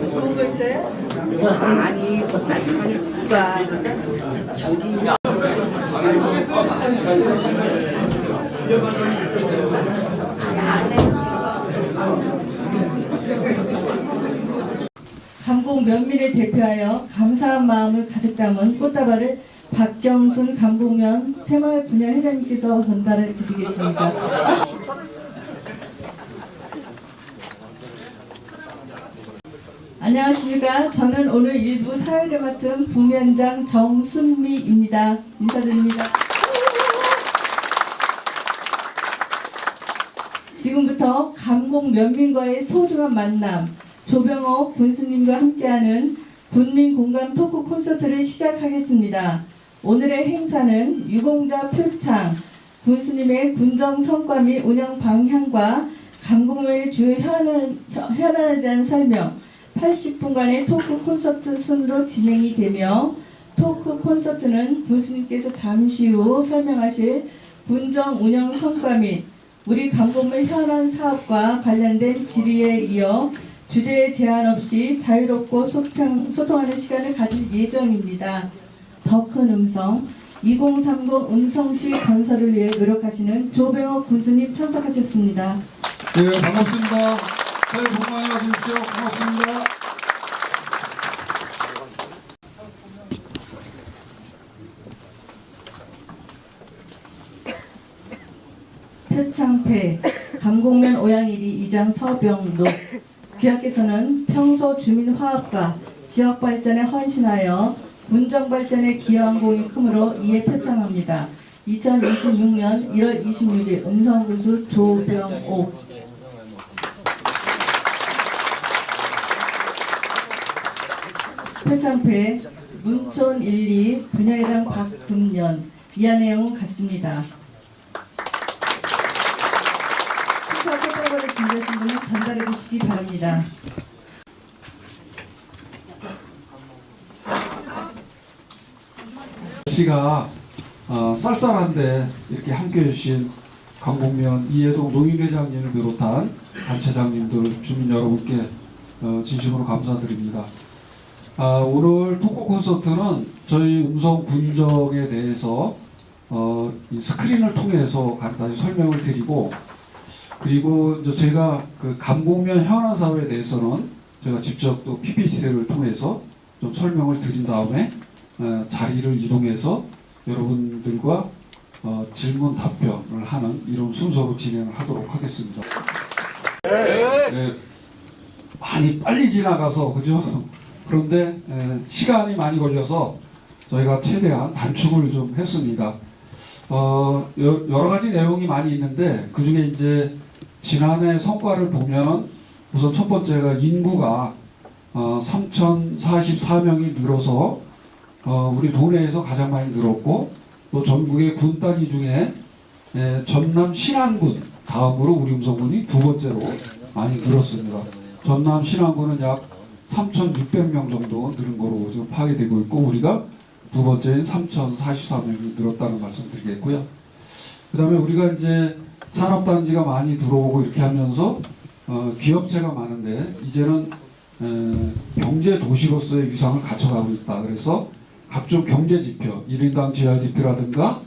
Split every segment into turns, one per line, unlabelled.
좋은 거 있어요?
아니, 누가 저기
감곡 면민을 대표하여 감사한 마음을 가득 담은 꽃다발을 박경순 감곡면 새마을 분야 회장님께서 전달해 드리겠습니다. 안녕하십니까. 저는 오늘 일부 사회를 맡은 부면장 정순미입니다. 인사드립니다. 지금부터 감곡 면민과의 소중한 만남, 조병호 군수님과 함께하는 군민 공감 토크 콘서트를 시작하겠습니다. 오늘의 행사는 유공자 표창, 군수님의 군정 성과 및 운영 방향과 감곡면의 주요 현안에 대한 설명, 80분간의 토크 콘서트 순으로 진행이 되며 토크 콘서트는 군수님께서 잠시 후 설명하실 군정 운영 성과 및 우리 감곡면 현안 사업과 관련된 질의에 이어 주제에 제한 없이 자유롭고 소통하는 시간을 가질 예정입니다. 더 큰 음성 2030 음성실 건설을 위해 노력하시는 조병호 군수님 참석하셨습니다.
네, 반갑습니다. 새해 복 많이 받으십시오. 고맙습니다.
표창패 감곡면 오양일이 2장 서병록 귀하께서는 평소 주민화합과 지역발전에 헌신하여 군정발전에 기여한 공이 크므로 이에 표창합니다. 2026년 1월 26일 음성군수 조병옥. 표창패 문촌 1, 2 분야회장 박금년. 이하 내용은 같습니다. 축하 꽃다발을 준비하신 분은 전달해 주시기 바랍니다.
날씨가 쌀쌀한데 이렇게 함께해 주신 감곡면 이해동 노인회장님을 비롯한 단체장님들, 주민 여러분께 진심으로 감사드립니다. 오늘 토크 콘서트는 저희 음성 군정에 대해서 이 스크린을 통해서 간단히 설명을 드리고, 그리고 이제 제가 그 감곡면 현안 사업에 대해서는 제가 직접 또 PPT를 통해서 좀 설명을 드린 다음에 자리를 이동해서 여러분들과 질문 답변을 하는 이런 순서로 진행을 하도록 하겠습니다. 네, 많이 빨리 지나가서 그죠? 그런데 시간이 많이 걸려서 저희가 최대한 단축을 좀 했습니다. 여러 가지 내용이 많이 있는데 그 중에 이제 지난해 성과를 보면 우선 첫 번째가 인구가 3,044명이 늘어서 우리 도내에서 가장 많이 늘었고, 또 전국의 군 단위 중에 전남 신안군 다음으로 우리 음성군이 두 번째로 많이 늘었습니다. 전남 신안군은 약 3,600명 정도 늘은 거로 지금 파악이 되고 있고, 우리가 두 번째인 3,044명이 늘었다는 말씀 드리겠고요. 그 다음에 우리가 이제 산업단지가 많이 들어오고 이렇게 하면서 기업체가 많은데 이제는 경제 도시로서의 위상을 갖춰가고 있다. 그래서 각종 경제 지표, 1인당 GRDP라든가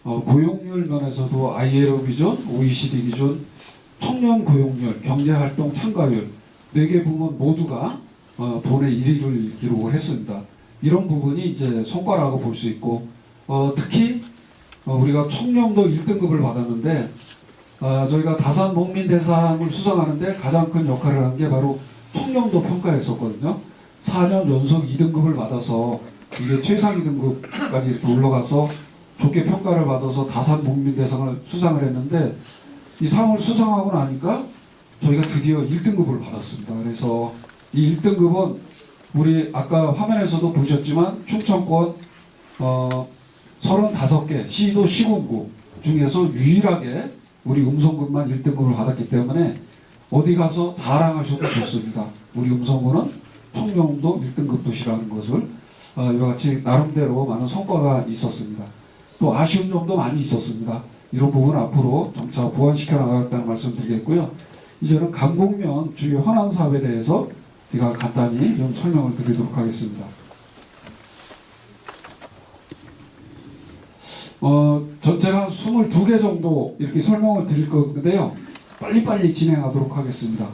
고용률 면에서도 ILO 기준, OECD 기준, 청년 고용률, 경제활동 참가율 4개 부문 모두가 도내 1위를 기록을 했습니다. 이런 부분이 이제 성과라고 볼 수 있고, 특히 우리가 청렴도 1등급을 받았는데 저희가 다산 농민 대상을 수상하는데 가장 큰 역할을 한 게 바로 청렴도 평가였었거든요. 4년 연속 2등급을 받아서 이게 최상위 등급까지 이렇게 올라가서 좋게 평가를 받아서 다산 농민 대상을 수상을 했는데, 이 상을 수상하고 나니까 저희가 드디어 1등급을 받았습니다. 그래서 이 1등급은 우리 아까 화면에서도 보셨지만 충청권 35개 시도 시군구 중에서 유일하게 우리 음성군만 1등급을 받았기 때문에 어디 가서 자랑하셔도 좋습니다. 우리 음성군은 청렴도 1등급 도시라는 것을 이와 같이 나름대로 많은 성과가 있었습니다. 또 아쉬운 점도 많이 있었습니다. 이런 부분 앞으로 점차 보완시켜 나가겠다는 말씀 드리겠고요. 이제는 감곡면 주요 현안 사업에 대해서 제가 간단히 좀 설명을 드리도록 하겠습니다. 전체가 22개 정도 이렇게 설명을 드릴 건데요. 빨리빨리 진행하도록 하겠습니다.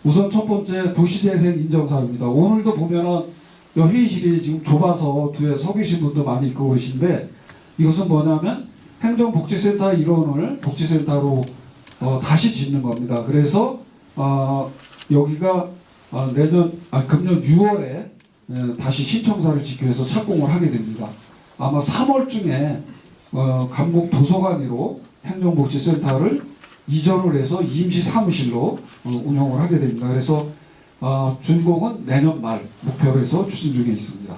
우선 첫 번째 도시재생 인정사업입니다. 오늘도 보면은 이 회의실이 지금 좁아서 뒤에 서 계신 분도 많이 있고 계신데, 이것은 뭐냐면 행정복지센터 일원을 복지센터로 다시 짓는 겁니다. 그래서 여기가 금년 6월에 다시 신청사를 짓기 위해서 착공을 하게 됩니다. 아마 3월쯤에 감곡 도서관으로 행정복지센터를 이전을 해서 임시 사무실로 운영을 하게 됩니다. 그래서 준공은 내년 말 목표로 해서 추진 중에 있습니다.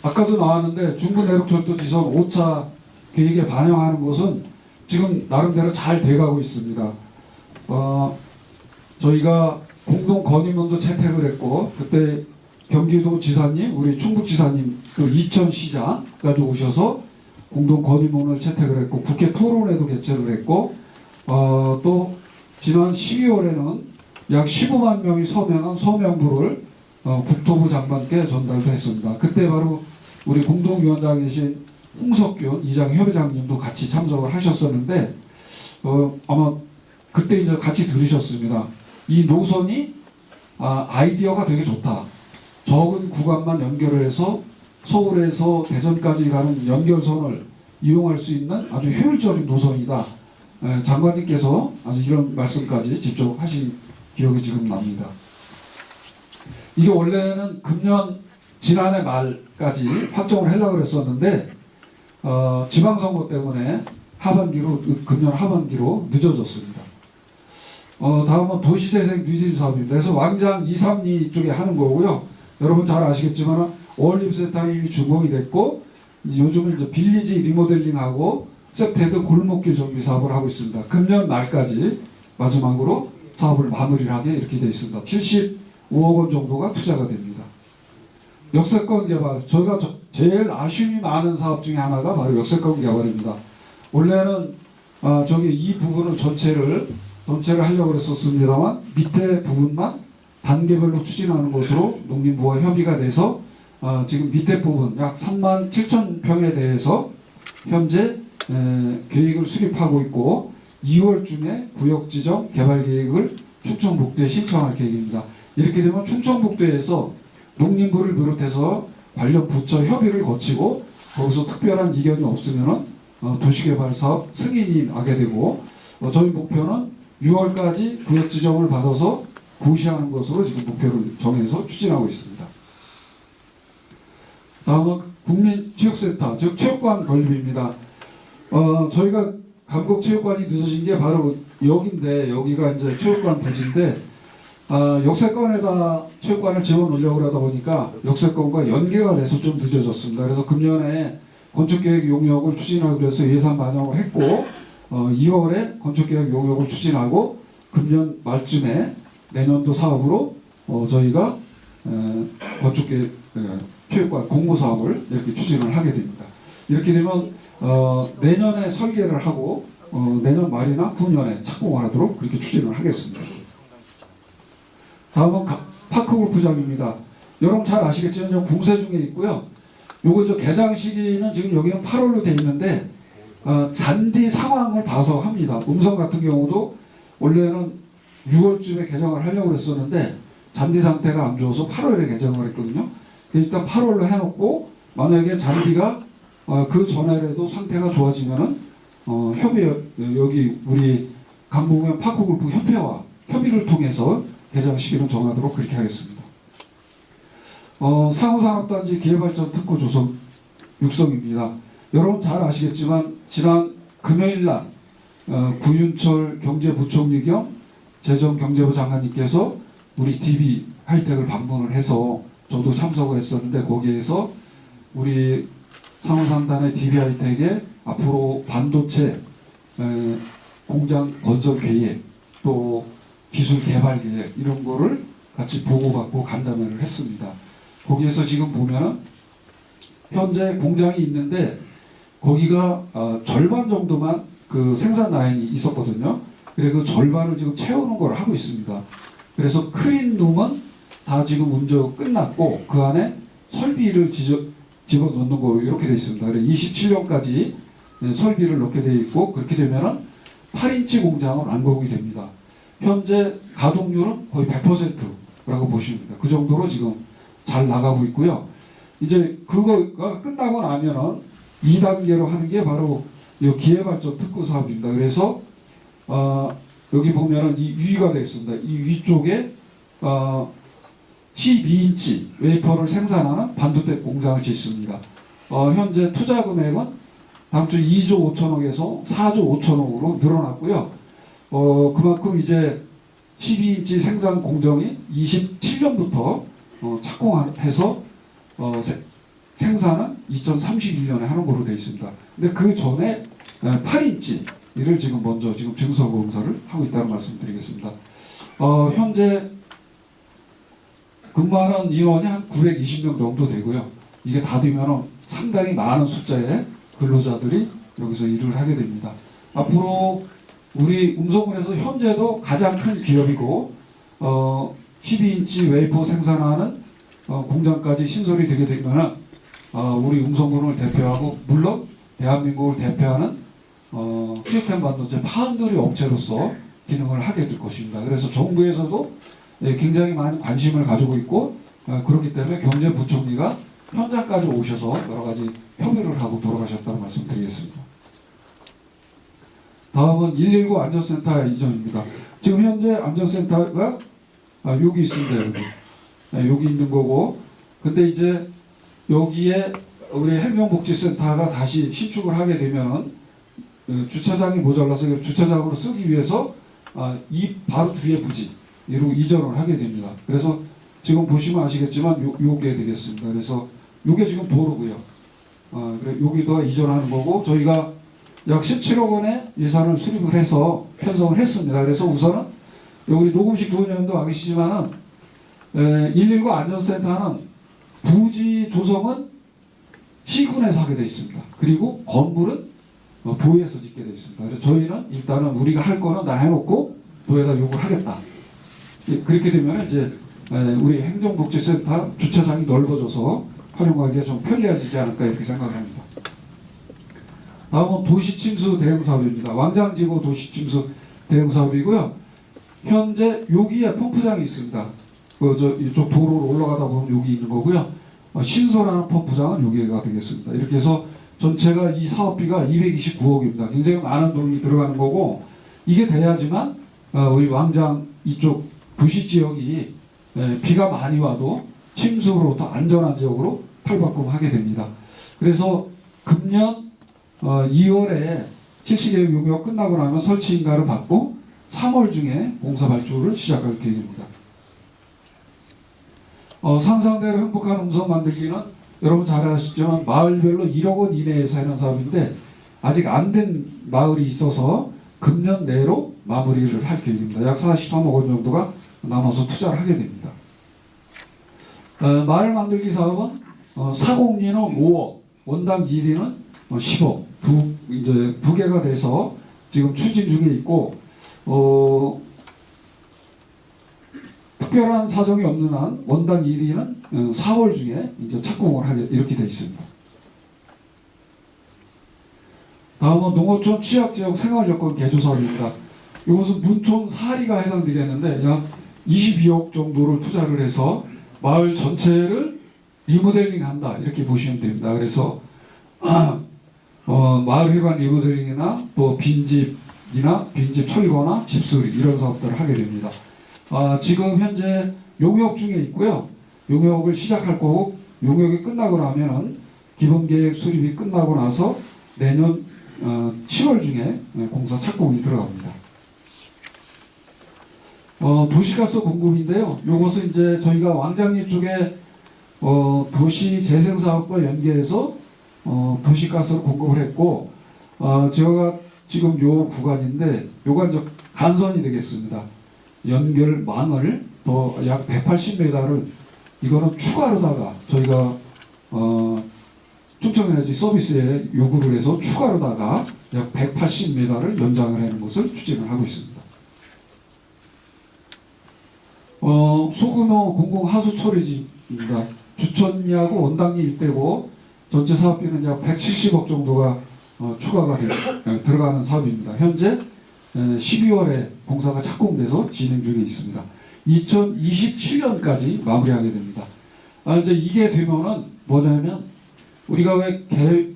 아까도 나왔는데 중부내륙철도지선 5차 계획에 반영하는 것은 지금 나름대로 잘 돼가고 있습니다. 저희가 공동 건의문도 채택을 했고, 그때 경기도 지사님, 우리 충북지사님, 또 이천시장까지 오셔서 공동 건의문을 채택을 했고, 국회 토론회도 개최를 했고, 또 지난 12월에는 약 15만 명이 서명한 서명부를 국토부 장관께 전달도 했습니다. 그때 바로 우리 공동위원장이신 홍석균 이장협의장님도 같이 참석을 하셨었는데, 아마 그때 이제 같이 들으셨습니다. 이 노선이 아이디어가 되게 좋다. 적은 구간만 연결을 해서 서울에서 대전까지 가는 연결선을 이용할 수 있는 아주 효율적인 노선이다. 장관님께서 아주 이런 말씀까지 직접 하신 기억이 지금 납니다. 이게 원래는 금년 지난해 말까지 확정을 하려고 했었는데 지방선거 때문에 금년 하반기로 늦어졌습니다. 다음은 도시재생 뉴딜 사업입니다. 그래서 왕장 2, 3리 쪽에 하는 거고요. 여러분 잘 아시겠지만 어울림센터 이미 준공이 됐고, 요즘은 이제 빌리지 리모델링하고 셉테드 골목길 정비 사업을 하고 있습니다. 금년 말까지 마지막으로 사업을 마무리를 하게 이렇게 되어 있습니다. 75억 원 정도가 투자가 됩니다. 역세권 개발, 저희가 제일 아쉬움이 많은 사업 중에 하나가 바로 역세권 개발입니다. 원래는 이 부분을 전체를 하려고 했었습니다만, 밑에 부분만 단계별로 추진하는 것으로 농림부와 협의가 돼서 지금 밑에 부분 약 3만 7천 평에 대해서 현재 계획을 수립하고 있고, 2월쯤에 구역지정 개발계획을 충청북도에 신청할 계획입니다. 이렇게 되면 충청북도에서 농림부를 비롯해서 관련 부처 협의를 거치고, 거기서 특별한 이견이 없으면 도시개발사업 승인이 나게 되고, 저희 목표는 6월까지 구역지정을 받아서 고시하는 것으로 지금 목표를 정해서 추진하고 있습니다. 다음은 국민체육센터, 즉 체육관 건립입니다. 저희가 감곡 체육관이 늦어진 게 바로 여기인데, 여기가 이제 체육관 부지인데, 역세권에다 체육관을 집어넣으려고 하다 보니까 역세권과 연계가 돼서 좀 늦어졌습니다. 그래서 금년에 건축계획 용역을 추진하기 위해서 예산 반영을 했고, 2월에 건축계획 용역을 추진하고, 금년 말쯤에 내년도 사업으로 저희가 건축계획 체육관 공모사업을 이렇게 추진을 하게 됩니다. 이렇게 되면 내년에 설계를 하고 내년 말이나 후년에 착공을 하도록 그렇게 추진을 하겠습니다. 다음은 파크골프장입니다. 여러분 잘 아시겠지만 지금 공사 중에 있고요. 요거 개장 시기는 지금 여기는 8월로 돼 있는데 잔디 상황을 봐서 합니다. 음성 같은 경우도 원래는 6월쯤에 개장을 하려고 했었는데 잔디 상태가 안 좋아서 8월에 개장을 했거든요. 일단 8월로 해놓고, 만약에 잔디가 그 전에라도 상태가 좋아지면은 여기 우리 감곡면 파크골프 협회와 협의를 통해서 개장 시기를 정하도록 그렇게 하겠습니다. 상호산업단지 기회발전 특구 조성 육성입니다. 여러분 잘 아시겠지만 지난 금요일날 구윤철 경제부총리 겸 재정경제부 장관님께서 우리 DB 하이텍을 방문을 해서 저도 참석을 했었는데, 거기에서 우리 상호상단의 DB 하이텍의 앞으로 반도체 공장 건설 계획, 또 기술 개발 계획, 이런 거를 같이 보고받고 간담회를 했습니다. 거기에서 지금 보면은 현재 공장이 있는데 거기가 절반 정도만 그 생산 라인이 있었거든요. 그래서 그 절반을 지금 채우는 걸 하고 있습니다. 그래서 클린룸은 다 지금 운조 끝났고 그 안에 설비를 집어넣는 거 이렇게 되어 있습니다. 그래서 27년까지 설비를 넣게 되어 있고 그렇게 되면은 8인치 공장은 완공이 됩니다. 현재 가동률은 거의 100%라고 보시면 됩니다. 그 정도로 지금 잘 나가고 있고요. 이제 그거가 끝나고 나면은 2단계로 하는 게 바로 이 기회발전 특구 사업입니다. 그래서 여기 보면은 이 위가 되어 있습니다. 이 위쪽에 12인치 웨이퍼를 생산하는 반도체 공장을 짓습니다. 현재 투자 금액은 당초 2조 5천억에서 4조 5천억으로 늘어났고요. 그만큼 이제 12인치 생산 공정이 27년부터 착공해서 생산은 2031년에 하는 걸로 되어 있습니다. 근데 그 전에 8인치를 지금 먼저 지금 증서 공사를 하고 있다는 말씀드리겠습니다. 현재 근무하는 인원이 한 920명 정도 되고요. 이게 다 되면 상당히 많은 숫자의 근로자들이 여기서 일을 하게 됩니다. 앞으로 우리 음성군에서 현재도 가장 큰 기업이고 12인치 웨이퍼 생산하는 공장까지 신설이 되게 되면 우리 음성군을 대표하고 물론 대한민국을 대표하는 시스템 반도체 파운드리 업체로서 기능을 하게 될 것입니다. 그래서 정부에서도 굉장히 많은 관심을 가지고 있고 그렇기 때문에 경제부총리가 현장까지 오셔서 여러 가지 협의를 하고 돌아가셨다는 말씀드리겠습니다. 다음은 119 안전센터 이전입니다. 지금 현재 안전센터가 여기 있습니다. 여기 있는 거고 근데 이제 여기에 우리 행정복지센터가 다시 신축을 하게 되면 주차장이 모자라서 주차장으로 쓰기 위해서 이 바로 뒤에 부지로 이전을 하게 됩니다. 그래서 지금 보시면 아시겠지만 요게 되겠습니다. 그래서 요게 지금 도로고요. 여기도 이전하는 거고 저희가 약 17억 원의 예산을 수립을 해서 편성을 했습니다. 그래서 우선은 여기 노금식 도의원도 와 계시지만은 119 안전센터는 부지 조성은 시군에서 하게 되어 있습니다. 그리고 건물은 도에서 짓게 되어 있습니다. 그래서 저희는 일단은 우리가 할 거는 다 해놓고 도에다 요구를 하겠다. 그렇게 되면 이제 우리 행정복지센터 주차장이 넓어져서 활용하기가 좀 편리해지지 않을까 이렇게 생각합니다. 다음은 도시침수 대응 사업입니다. 왕장지구 도시침수 대응 사업이고요. 현재 여기에 펌프장이 있습니다. 이쪽 도로로 올라가다 보면 여기 있는 거고요. 신설하는 펌프장은 여기가 되겠습니다. 이렇게 해서 전체가 이 사업비가 229억입니다. 굉장히 많은 돈이 들어가는 거고 이게 돼야지만 우리 왕장 이쪽 도시 지역이 비가 많이 와도 침수로부터 안전한 지역으로 탈바꿈하게 됩니다. 그래서 금년 2월에 실시계획 용역 끝나고 나면 설치 인가를 받고 3월 중에 공사 발주를 시작할 계획입니다. 상상대로 행복한 음성 만들기는 여러분 잘 아시지만 마을별로 1억 원 이내에서 하는 사업인데 아직 안 된 마을이 있어서 금년 내로 마무리를 할 계획입니다. 약 43억 원 정도가 남아서 투자를 하게 됩니다. 마을 만들기 사업은 사공리는 5억, 원당 1위는 10억 두 개가 돼서 지금 추진 중에 있고 특별한 사정이 없는 한 원당 1위는 4월 중에 이제 착공을 하게 이렇게 되어 있습니다. 다음은 농어촌 취약지역 생활여건 개조 사업입니다. 이것은 문촌 4리가 해당되겠는데 약 22억 정도를 투자를 해서 마을 전체를 리모델링한다 이렇게 보시면 됩니다. 그래서 마을 회관 리모델링이나 또 빈집이나 빈집 철거나 집수리 이런 사업들을 하게 됩니다. 지금 현재 용역 중에 있고요. 용역을 시작할 거고 용역이 끝나고 나면은 기본계획 수립이 끝나고 나서 내년 10월 중에 공사 착공이 들어갑니다. 도시가스 공급인데요. 이것은 이제 저희가 왕장리 쪽에 도시 재생 사업과 연계해서 도시가스를 공급을 했고 제가 지금 요 구간인데 요가 이제 간선이 되겠습니다. 연결망을 또 약 180m를 이거는 추가로다가 저희가 충청에너지 서비스에 요구를 해서 추가로다가 약 180m를 연장을 하는 것을 추진을 하고 있습니다. 소규모 공공 하수 처리지입니다. 주천리하고 원당리 일대고 전체 사업비는 약 170억 정도가 추가가 들어가는 사업입니다. 현재 12월에 공사가 착공돼서 진행 중에 있습니다. 2027년까지 마무리하게 됩니다. 이제 이게 되면은 뭐냐면 우리가 왜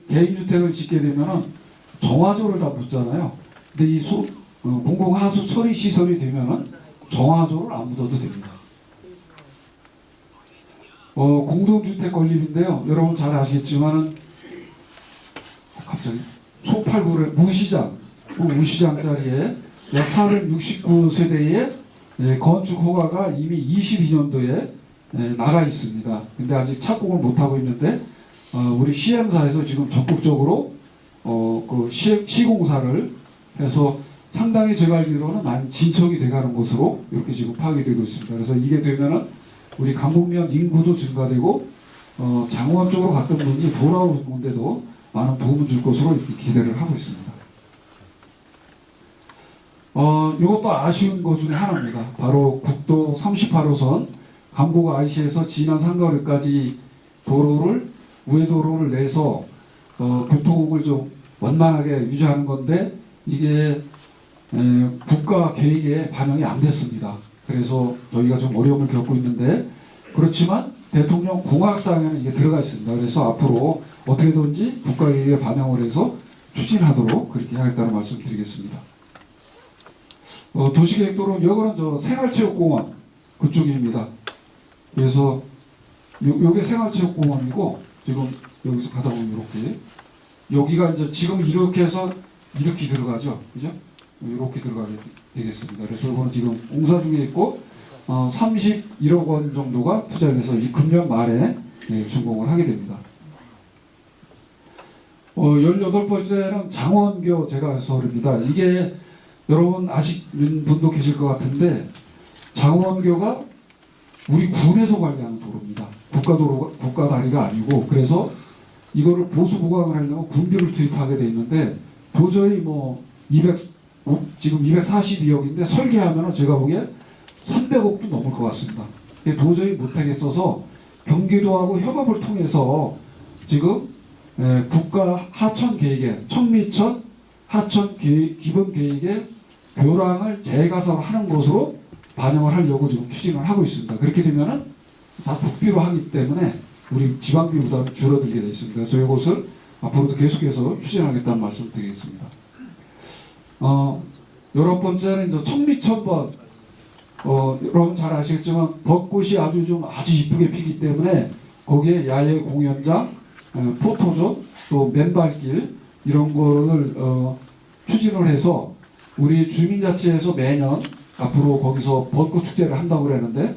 개인주택을 짓게 되면은 정화조를 다 묻잖아요. 근데 이 공공 하수 처리 시설이 되면은 정화조를 안 묻어도 됩니다. 공동주택 건립인데요. 여러분 잘 아시겠지만은 갑자기 소팔구의 무시장 자리에 약 469세대의 건축 허가가 이미 22년도에 나가 있습니다. 근데 아직 착공을 못 하고 있는데 우리 시행사에서 지금 적극적으로 그 시공사를 해서 상당히 제가 알기로는 많이 진척이 돼가는 것으로 이렇게 지금 파악이 되고 있습니다. 그래서 이게 되면은 우리 강북면 인구도 증가되고 장원 쪽으로 갔던 분이 돌아오는데도 많은 도움을 줄 것으로 이렇게 기대를 하고 있습니다. 이것도 아쉬운 것 중에 하나입니다. 바로 국도 38호선 강북 IC에서 진안 상거리까지 우회도로를 내서 교통을 좀 원만하게 유지하는 건데 이게 국가 계획에 반영이 안 됐습니다. 그래서 저희가 좀 어려움을 겪고 있는데 그렇지만 대통령 공약사항에는 이게 들어가 있습니다. 그래서 앞으로 어떻게든지 국가 계획에 반영을 해서 추진하도록 그렇게 하겠다는 말씀 드리겠습니다. 도시계획도로 여기는 저 생활체육공원 그쪽입니다. 그래서 요게 생활체육공원이고 지금 여기서 가다 보면 이렇게 여기가 이제 지금 이렇게 해서 이렇게 들어가죠, 그죠? 이렇게 들어가게 되겠습니다. 그래서 이거는 지금 공사 중에 있고 31억 원 정도가 투자돼서 이 금년 말에 준공을 하게 됩니다. 18번째는 장원교 제가설입니다. 이게 여러분 아시는 분도 계실 것 같은데 장원교가 우리 군에서 관리하는 도로입니다. 국가 다리가 아니고 그래서 이거를 보수 보강을 하려면 군비를 투입하게 돼 있는데 도저히 뭐 지금 242억인데 설계하면은 제가 보기에 300억도 넘을 것 같습니다. 도저히 못하겠어서 경기도하고 협업을 통해서 지금 국가 하천 계획에 청미천 하천 기본 계획에 교량을 재가설 하는 것으로 반영을 하려고 지금 추진을 하고 있습니다. 그렇게 되면은 다 국비로 하기 때문에 우리 지방비 부담이 줄어들게 되어 있습니다. 그래서 이것을 앞으로도 계속해서 추진하겠다는 말씀 드리겠습니다. 11번째는 이제 청미천번 여러분 잘 아시겠지만 벚꽃이 아주 이쁘게 피기 때문에 거기에 야외 공연장, 포토존, 또 맨발길 이런 거를 추진을 해서 우리 주민자치에서 매년 앞으로 거기서 벚꽃 축제를 한다고 그러는데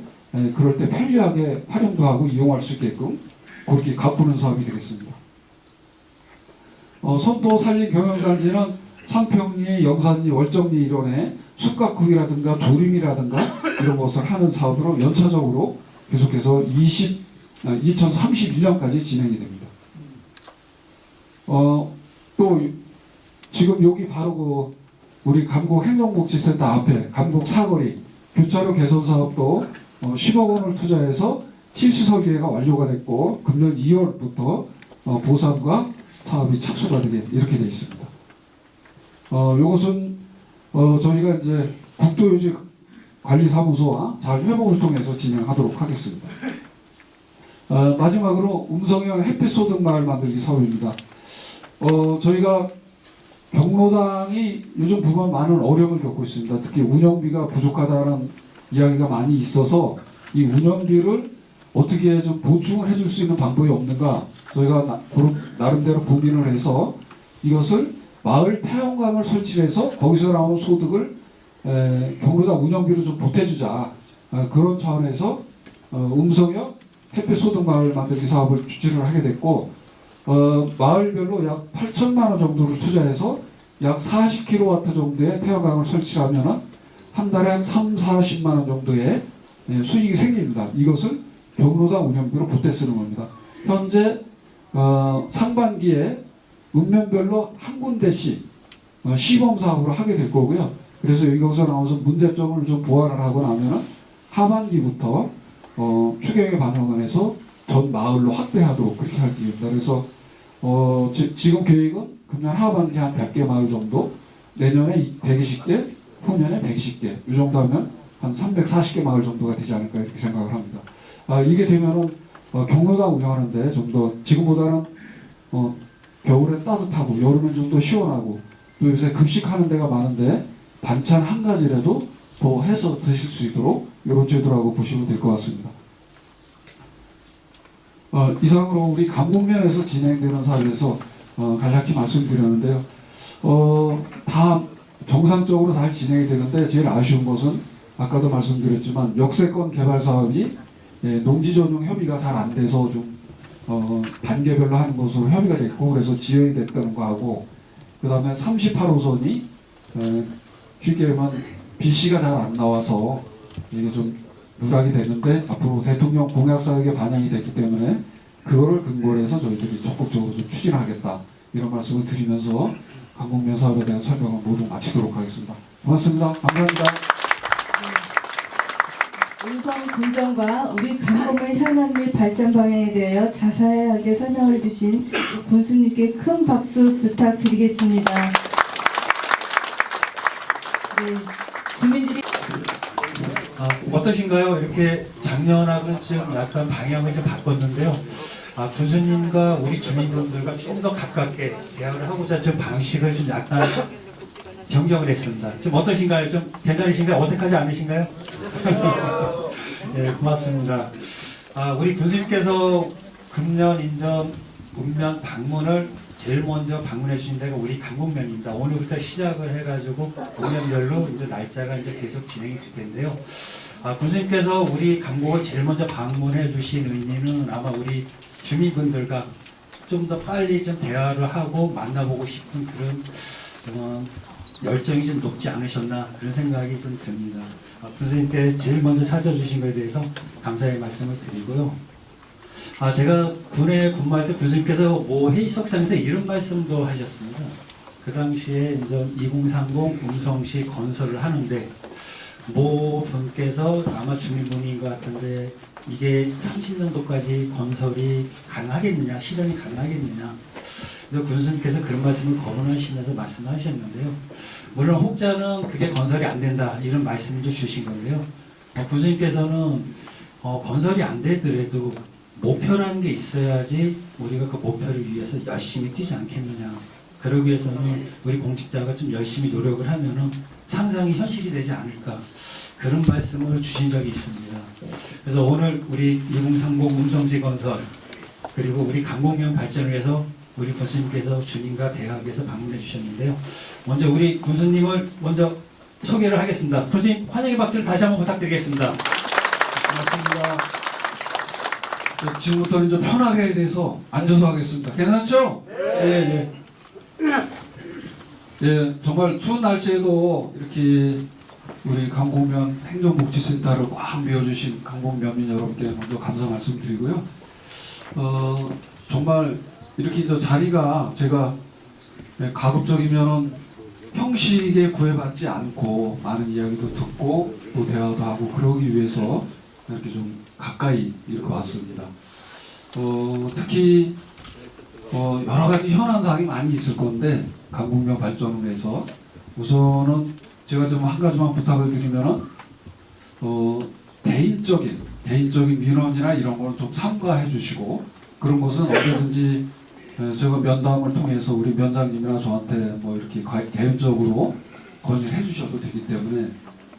그럴 때 편리하게 활용도 하고 이용할 수 있게끔 그렇게 가꾸는 사업이 되겠습니다. 선도 산림 경영단지는 상평리, 영산리, 월정리 일원에 숲가꾸기라든가 조림이라든가 이런 것을 하는 사업으로 연차적으로 계속해서 2031년까지 진행이 됩니다. 또 지금 여기 바로 우리 감곡 행정복지센터 앞에 감곡 사거리 교차로 개선 사업도 10억 원을 투자해서 실시 설계가 완료가 됐고 금년 2월부터 보상과 사업이 착수가 되게 이렇게 되어 있습니다. 이것은 저희가 이제 국도유지관리사무소와 잘 회복을 통해서 진행하도록 하겠습니다. 마지막으로 음성형 햇빛소득마을 만들기 사업입니다. 저희가 경로당이 요즘 보면 많은 어려움을 겪고 있습니다. 특히 운영비가 부족하다는 이야기가 많이 있어서 이 운영비를 어떻게 좀 보충을 해줄 수 있는 방법이 없는가 저희가 나름대로 고민을 해서 이것을 마을 태양광을 설치해서 거기서 나오는 소득을 경로당 운영비로 좀 보태주자 그런 차원에서 음성형 햇빛소득마을 만들기 사업을 추진을 하게 됐고 마을별로 약 8천만 원 정도를 투자해서 약 40kW 정도의 태양광을 설치하면 한 달에 한 3, 40만 원 정도의 수익이 생깁니다. 이것을 경로당 운영비로 보태 쓰는 겁니다. 현재 상반기에 읍면별로 한 군데씩 시범 사업으로 하게 될 거고요. 그래서 여기서 나와서 문제점을 좀 보완을 하고 나면은 하반기부터 추경에 반영을 해서 전 마을로 확대하도록 그렇게 할 계획입니다. 그래서 지금 계획은 금년 하반기 한 100개 마을 정도, 내년에 120개, 후년에 120개, 이 정도 하면 한 340개 마을 정도가 되지 않을까 이렇게 생각을 합니다. 이게 되면은 경로당 운영하는데 좀 더 지금보다는 겨울에 따뜻하고 여름엔 좀 더 시원하고 또 요새 급식하는 데가 많은데 반찬 한 가지라도 더 해서 드실 수 있도록 이런 제도라고 보시면 될 것 같습니다. 이상으로 우리 감곡면에서 진행되는 사업에서 간략히 말씀드렸는데요. 다 정상적으로 잘 진행이 되는데 제일 아쉬운 것은 아까도 말씀드렸지만 역세권 개발 사업이 농지 전용 협의가 잘 안 돼서 좀 단계별로 하는 것으로 협의가 됐고 그래서 지연이 됐다는 거 하고 그 다음에 38호선이 쉽게 말하면 BC가 잘 안 나와서 이게 좀 누락이 되는데 앞으로 대통령 공약사역에 반영이 됐기 때문에 그거를 근거로 해서 저희들이 적극적으로 좀 추진하겠다 이런 말씀을 드리면서 감곡면 사업에 대한 설명을 모두 마치도록 하겠습니다. 고맙습니다. 감사합니다.
음성 군정과 우리 감곡면 현안 및 발전 방향에 대하여 자세하게 설명을 주신 군수님께 큰 박수 부탁드리겠습니다. 네, 주민들이
어떠신가요? 이렇게 작년하고는 좀 약간 방향을 좀 바꿨는데요. 군수님과 우리 주민분들과 좀 더 가깝게 대화를 하고자 좀 방식을 좀 약간 변경을 했습니다. 좀 어떠신가요? 좀 괜찮으신가요? 어색하지 않으신가요? 네, 고맙습니다. 우리 군수님께서 금년 인전 읍면 방문을 제일 먼저 방문해 주신 데가 우리 감곡면입니다. 오늘부터 시작을 해가지고 읍면별로 이제 날짜가 이제 계속 진행이 될 텐데요. 군수님께서 우리 감곡을 제일 먼저 방문해 주신 의미는 아마 우리 주민분들과 좀 더 빨리 좀 대화를 하고 만나보고 싶은 그런 열정이 좀 높지 않으셨나 그런 생각이 좀 듭니다. 군수님께 제일 먼저 찾아주신 것에 대해서 감사의 말씀을 드리고요. 제가 군에 근무할 때 군수님께서 뭐 회의석상에서 이런 말씀도 하셨습니다. 그 당시에 이제 2030 음성시 건설을 하는데 모 분께서 아마 주민분인 것 같은데 이게 30년도까지 건설이 가능하겠느냐, 실현이 가능하겠느냐. 그래서 군수님께서 그런 말씀을 거론하시면서 말씀하셨는데요. 물론 혹자는 그게 건설이 안 된다 이런 말씀을 주신 건데요. 군수님께서는 건설이 안 되더라도 목표라는 게 있어야지 우리가 그 목표를 위해서 열심히 뛰지 않겠느냐. 그러기 위해서는 우리 공직자가 좀 열심히 노력을 하면은 상상이 현실이 되지 않을까. 그런 말씀을 주신 적이 있습니다. 그래서 오늘 우리 2030 음성시 건설 그리고 우리 감곡면 발전을 위해서 우리 군수님께서 주님과 대화하기 위해서 방문해 주셨는데요. 먼저 우리 군수님을 먼저 소개를 하겠습니다. 군수님 환영의 박수를 다시 한번 부탁드리겠습니다.
고맙습니다. 지금부터는 좀 편하게 돼서 앉아서 하겠습니다. 괜찮죠? 네. 예, 정말 추운 날씨에도 이렇게 우리 감곡면 행정복지센터를 꽉 메워주신 감곡면민 여러분께 먼저 감사 말씀드리고요. 정말 이렇게 이제 자리가 제가 가급적이면 형식에 구애받지 않고 많은 이야기도 듣고 또 대화도 하고 그러기 위해서 이렇게 좀 가까이 이렇게 왔습니다. 특히 여러 가지 현안사항이 많이 있을 건데 감곡면 발전을 위해서 우선은 제가 좀 한 가지만 부탁을 드리면은 개인적인 민원이나 이런 거는 좀 삼가해 주시고 그런 것은 언제든지 제가 면담을 통해서 우리 면장님이나 저한테 뭐 이렇게 개인적으로 건의해 주셔도 되기 때문에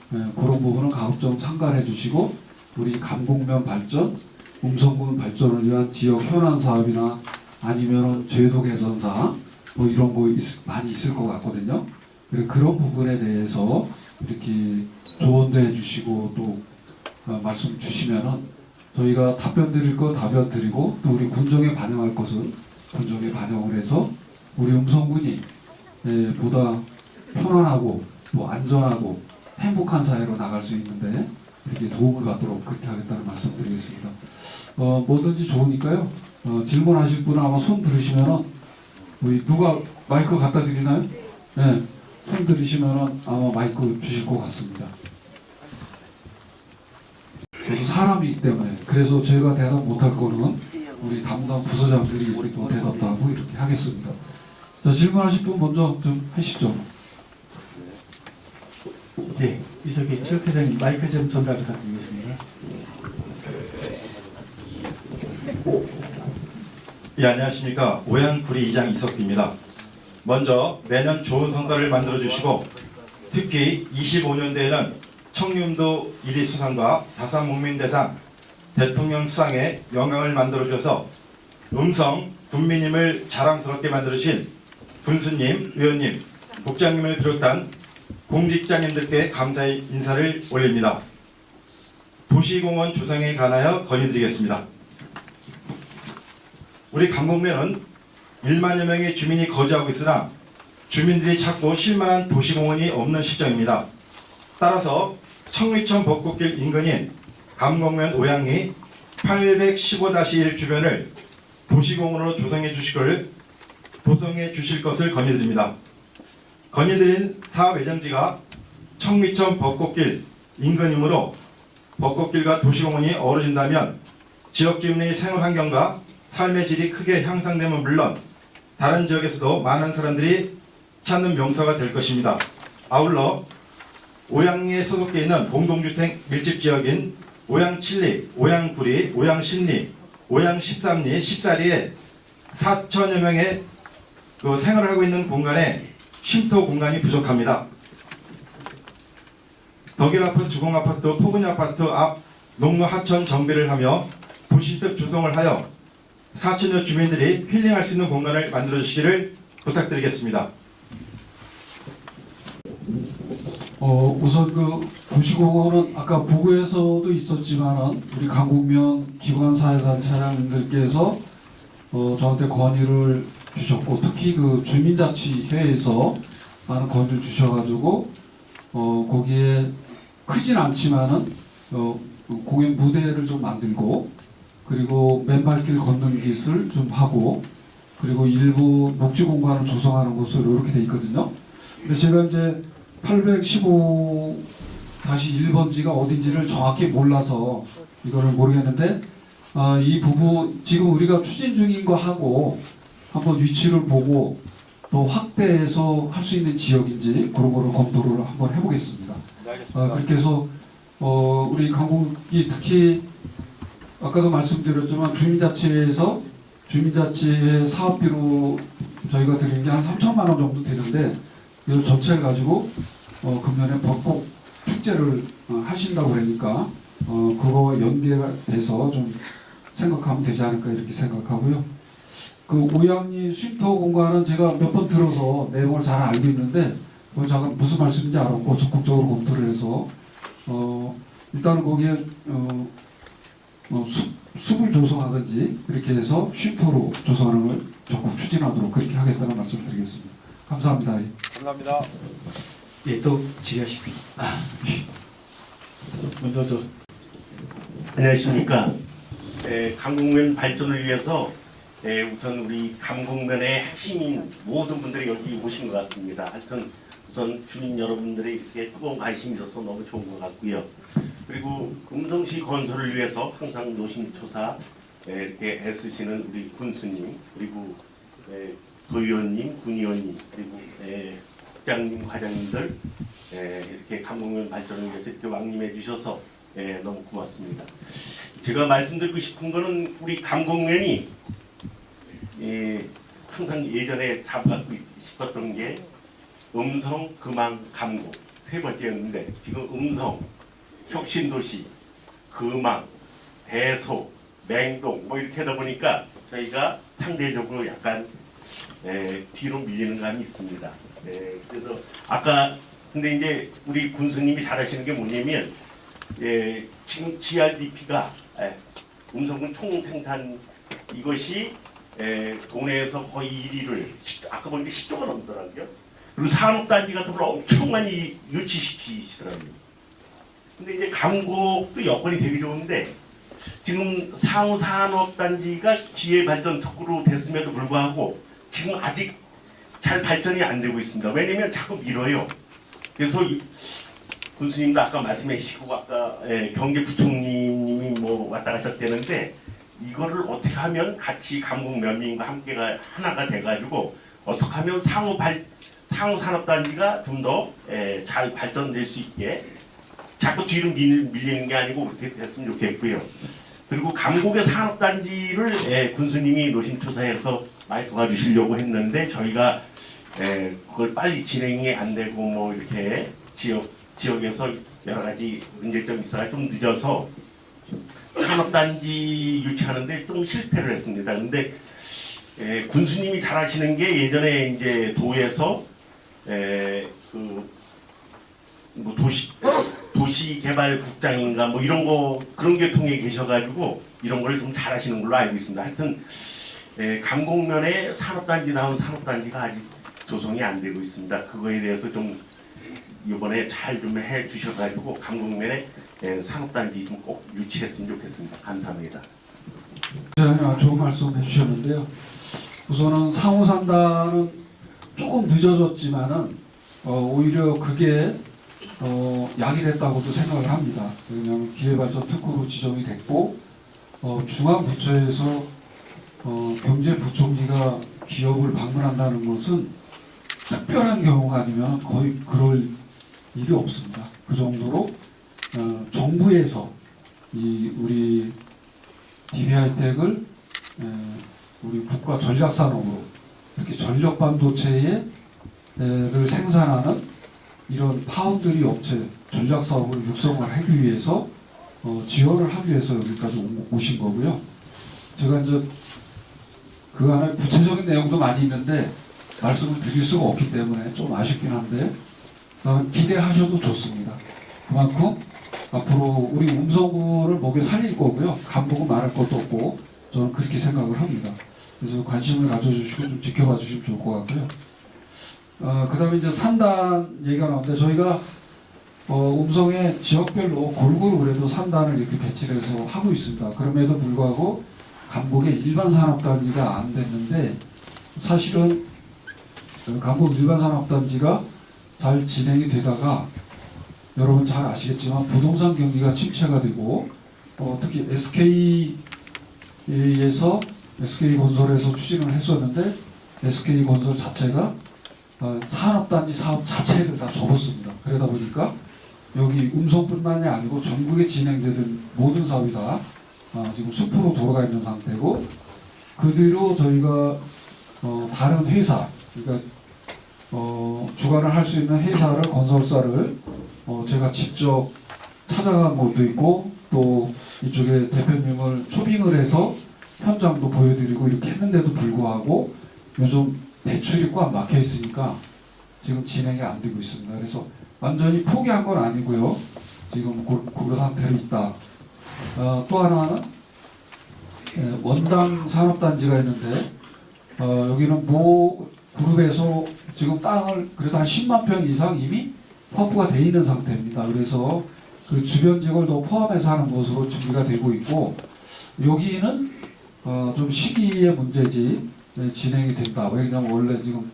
그런 부분은 가급적 삼가해 주시고 우리 감곡면 발전, 음성군 발전을 위한 지역 현안 사업이나 아니면은 제도 개선 사항 뭐 이런 거 많이 있을 것 같거든요. 그런 부분에 대해서 이렇게 조언도 해주시고 또 말씀 주시면은 저희가 답변 드릴 거 답변 드리고 또 우리 군정에 반영할 것은 군정에 반영을 해서 우리 음성군이 보다 편안하고 또 안전하고 행복한 사회로 나갈 수 있는데 이렇게 도움을 받도록 그렇게 하겠다는 말씀 드리겠습니다. 뭐든지 좋으니까요. 질문하실 분은 아마 손 들으시면은 우리 누가 마이크 갖다 드리나요? 네. 손 들으시면은 아마 마이크 주실 것 같습니다. 저도 사람이기 때문에 그래서 제가 대답 못할 거는 우리 담당 부서장들이 우리 또 대답도 하고 이렇게 하겠습니다. 자, 질문하실 분 먼저 좀 하시죠.
네, 이석기 지역회장님 마이크 좀 전달 부탁드리겠습니다.
예, 안녕하십니까. 오양구리 이장 이석기입니다. 먼저 매년 좋은 성과를 만들어 주시고 특히 25년대에는 청렴도 1위 수상과 자산목민대상 대통령 수상에 영광을 만들어 주셔서 음성 군민임을 자랑스럽게 만들으신 군수님, 의원님, 국장님을 비롯한 공직자님들께 감사의 인사를 올립니다. 도시공원 조성에 관하여 건의드리겠습니다. 우리 강북면은 1만여 명의 주민이 거주하고 있으나 주민들이 찾고 쉴만한 도시공원이 없는 실정입니다. 따라서 청위천 벚꽃길 인근인 감곡면 오양리 815-1 주변을 도시공원으로 조성해 주실 것을 건의드립니다. 건의드린 사업 예정지가 청위천 벚꽃길 인근이므로 벚꽃길과 도시공원이 어우러진다면 지역 주민의 생활 환경과 삶의 질이 크게 향상되면 물론 다른 지역에서도 많은 사람들이 찾는 명소가 될 것입니다. 아울러 오양리에 소속되어 있는 공동주택 밀집 지역인 오양7리, 오양구리, 오양10리, 오양13리, 14리에 4천여 명의 생활을 하고 있는 공간에 쉼터 공간이 부족합니다. 덕일아파트, 주공아파트, 포근이아파트 앞 농로 하천 정비를 하며 도시습 조성을 하여 4천여 주민들이 힐링할 수 있는 공간을 만들어 주시기를 부탁드리겠습니다.
우선 그 도시공원은 아까 부구에서도 있었지만은 우리 강북면 기관사회단체장님들께서 저한테 건의를 주셨고 특히 그 주민자치회에서 많은 건의를 주셔가지고 거기에 크진 않지만은 공연 무대를 좀 만들고 그리고 맨발길 걷는 기술 좀 하고 그리고 일부 녹지 공간을 조성하는 것으로 이렇게 돼 있거든요. 근데 제가 이제 815-1번지가 어딘지를 정확히 몰라서 이거를 모르겠는데 이 부분 지금 우리가 추진 중인 거 하고 한번 위치를 보고 또 확대해서 할 수 있는 지역인지 그런 거를 검토를 한번 해보겠습니다. 그렇게 해서 우리 강북이 특히 아까도 말씀드렸지만 주민자치회에서 주민자치회 사업비로 저희가 드리는 게 한 3천만 원 정도 되는데 이 전체를 가지고 금년에 벚꽃 축제를 하신다고 그러니까 그거와 연계가 돼서 좀 생각하면 되지 않을까 이렇게 생각하고요. 그 오양리 쉼터 공간은 제가 몇 번 들어서 내용을 잘 알고 있는데 그걸 잠깐 무슨 말씀인지 알았고 적극적으로 검토를 해서 일단은 거기에 숲을 조성하든지 이렇게 해서 쉼터로 조성하는 걸 적극 추진하도록 그렇게 하겠다는 말씀을 드리겠습니다. 감사합니다.
감사합니다.
예, 또 질의하십시오. 먼저 저
안녕하십니까. 강북면 발전을 위해서 우선 우리 강북면의 핵심인 모든 분들이 여기 오신 것 같습니다. 하여튼 우선 주민 여러분들이 이렇게 뜨거운 관심이 있어서 너무 좋은 것 같고요. 그리고 음성시 건설을 위해서 항상 노심초사 이렇게 애쓰시는 우리 군수님 그리고 도의원님, 군의원님 그리고 국장님, 과장님들 이렇게 강북면 발전을 위해서 이렇게 왕림해 주셔서 너무 고맙습니다. 제가 말씀드리고 싶은 거는 우리 강북면이 항상 예전에 잡고 싶었던 게 음성, 금왕, 감곡 세 번째였는데 지금 음성, 혁신도시, 금왕, 대소, 맹동 뭐 이렇게 하다 보니까 저희가 상대적으로 약간 뒤로 밀리는 감이 있습니다. 그래서 아까 근데 이제 우리 군수님이 잘하시는 게 뭐냐면 지금 GRDP가 음성군 총생산 이것이 도내에서 거의 1위를 아까 보니까 10조가 넘더라고요. 그리고 산업단지 같은 걸 엄청 많이 유치시키시더라고요. 근데 이제 감곡도 여건이 되게 좋은데 지금 상호 산업단지가 기회 발전 특구로 됐음에도 불구하고 지금 아직 잘 발전이 안 되고 있습니다. 왜냐면 자꾸 밀어요. 그래서 군수님도 아까 말씀해 주시고 아까 경제부총리님 뭐 왔다 가셨다는데 이거를 어떻게 하면 같이 강북 면민과 함께가 하나가 돼가지고 어떻게 하면 상호 산업단지가 좀 더 잘 발전될 수 있게 자꾸 뒤로 밀리는 게 아니고 그렇게 됐으면 좋겠고요. 그리고 강북의 산업단지를 군수님이 노심초사해서 많이 도와주시려고 했는데 저희가 그걸 빨리 진행이 안 되고 뭐 이렇게 지역에서 여러 가지 문제점이 있어서 좀 늦어서 산업단지 유치하는데 좀 실패를 했습니다. 근데 군수님이 잘 하시는 게 예전에 이제 도에서 뭐 도시개발국장인가 뭐 이런 거 그런 게 통해 계셔가지고 이런 걸 좀 잘하시는 걸로 알고 있습니다. 하여튼 강북면에 산업단지다운 산업단지가 아직 조성이 안 되고 있습니다. 그거에 대해서 좀 이번에 잘 좀 해주셔가지고 강북면에 산업단지 좀 꼭 유치했으면 좋겠습니다. 감사합니다.
좋은 말씀 해주셨는데요. 우선은 상호산단은 조금 늦어졌지만은 오히려 그게 약이 됐다고도 생각을 합니다. 왜냐하면 기회발전 특구로 지정이 됐고 중앙부처에서 경제부총리가 기업을 방문한다는 것은 특별한 경우가 아니면 거의 그럴 일이 없습니다. 그 정도로 정부에서 우리 DB하이텍을 우리 국가 전략산업으로 특히 전력반도체를 생산하는 이런 파운드리 업체 전략사업을 육성을 하기 위해서 지원을 하기 위해서 여기까지 오신 거고요. 제가 이제 그 안에 구체적인 내용도 많이 있는데 말씀을 드릴 수가 없기 때문에 좀 아쉽긴 한데 기대하셔도 좋습니다. 그만큼 앞으로 우리 음성구를 목에 살릴 거고요. 간보고 말할 것도 없고 저는 그렇게 생각을 합니다. 그래서 관심을 가져주시고 좀 지켜봐 주시면 좋을 것 같고요. 그 다음에 이제 산단 얘기가 나오는데 저희가 음성의 지역별로 골고루 그래도 산단을 이렇게 배치를 해서 하고 있습니다. 그럼에도 불구하고 강북의 일반 산업단지가 안 됐는데 사실은 강북 일반 산업단지가 잘 진행이 되다가 여러분 잘 아시겠지만 부동산 경기가 침체가 되고 특히 SK건설에서 추진을 했었는데 SK건설 자체가 산업단지 사업 자체를 다 접었습니다. 그러다 보니까 여기 음성뿐만이 아니고 전국에 진행되는 모든 사업이 다 지금 숲으로 돌아가 있는 상태고 그 뒤로 저희가 다른 회사 그러니까 주관을 할 수 있는 회사를 건설사를 제가 직접 찾아간 것도 있고 또 이쪽에 대표님을 초빙을 해서 현장도 보여드리고 이렇게 했는데도 불구하고 요즘 대출이 꽉 막혀 있으니까 지금 진행이 안 되고 있습니다. 그래서 완전히 포기한 건 아니고요. 지금 그런 상태로 있다. 또 하나는 원당 산업단지가 있는데 여기는 모 그룹에서 지금 땅을 그래도 한 10만 평 이상 이미 확보가 돼 있는 상태입니다. 그래서 그 주변 지역을 포함해서 하는 것으로 준비가 되고 있고 여기는 좀 시기의 문제지 진행이 된다. 왜냐하면 원래 지금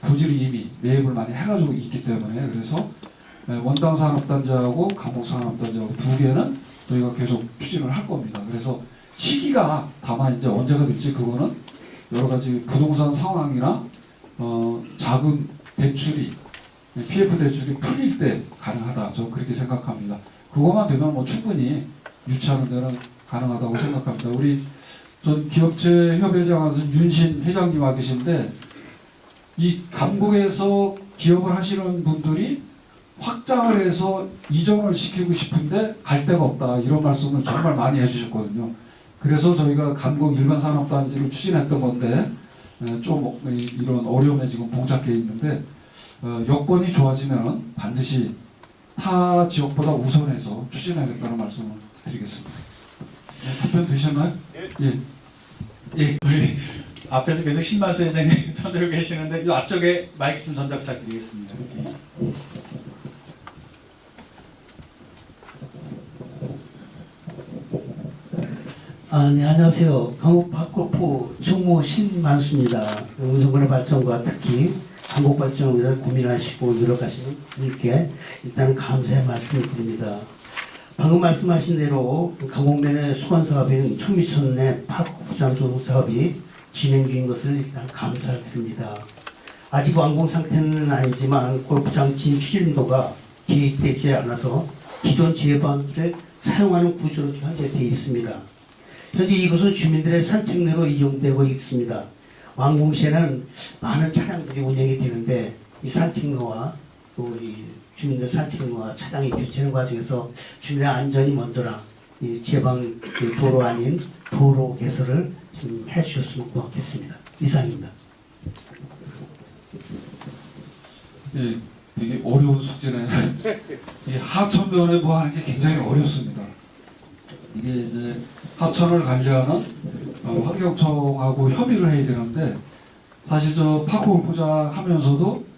부지를 이미 매입을 많이 해가지고 있기 때문에 그래서 원당 산업단지하고 강북 산업단지하고 두 개는 저희가 계속 추진을 할 겁니다. 그래서 시기가 다만 이제 언제가 될지 그거는 여러 가지 부동산 상황이나 자금 대출이 PF 대출이 풀릴 때 가능하다. 저는 그렇게 생각합니다. 그것만 되면 뭐 충분히 유치하는 데는 가능하다고 생각합니다. 우리 전 기업체 협회장에서 윤신 회장님 와 계신데 이 강북에서 기업을 하시는 분들이 확장을 해서 이전을 시키고 싶은데 갈 데가 없다. 이런 말씀을 정말 많이 해주셨거든요. 그래서 저희가 강북 일반 산업단지를 추진했던 건데 좀 이런 어려움에 지금 봉착해 있는데 여건이 좋아지면 반드시 타 지역보다 우선해서 추진하겠다는 말씀을 드리겠습니다. 답변 되셨나요? 예.
예, 우리 앞에서 계속 신만수 회장님 손들고 계시는데 이 앞쪽에 마이크 좀 전달 부탁드리겠습니다.
네, 안녕하세요. 강북 박고포 총무 신만수입니다. 음성군의 발전과 특히 강북 발전을 위해 고민하시고 노력하시는 분께 일단 감사의 말씀을 드립니다. 방금 말씀하신 대로 강곡면의 수건 사업인 천미천 내 파크 포장 조성 사업이 진행 중인 것을 일단 감사드립니다. 아직 완공 상태는 아니지만 골프장 진출인도가 계획되지 않아서 기존 지혜방들을 사용하는 구조로 현재 되어 있습니다. 현재 이곳은 주민들의 산책로로 이용되고 있습니다. 완공 시에는 많은 차량들이 운행이 되는데 이 산책로와 또 이 주민들 산책로와 차량이 교체하는 과정에서 주민의 안전이 먼저라 이 지방 그 도로 아닌 도로 개설을 좀 해주셨으면 고맙겠습니다. 이상입니다.
예, 되게 어려운 숙제네. 이 하천변에 뭐 하는 게 굉장히 어렵습니다. 이게 이제 하천을 관리하는 환경청하고 협의를 해야 되는데 사실 저 파크 골프장 하면서도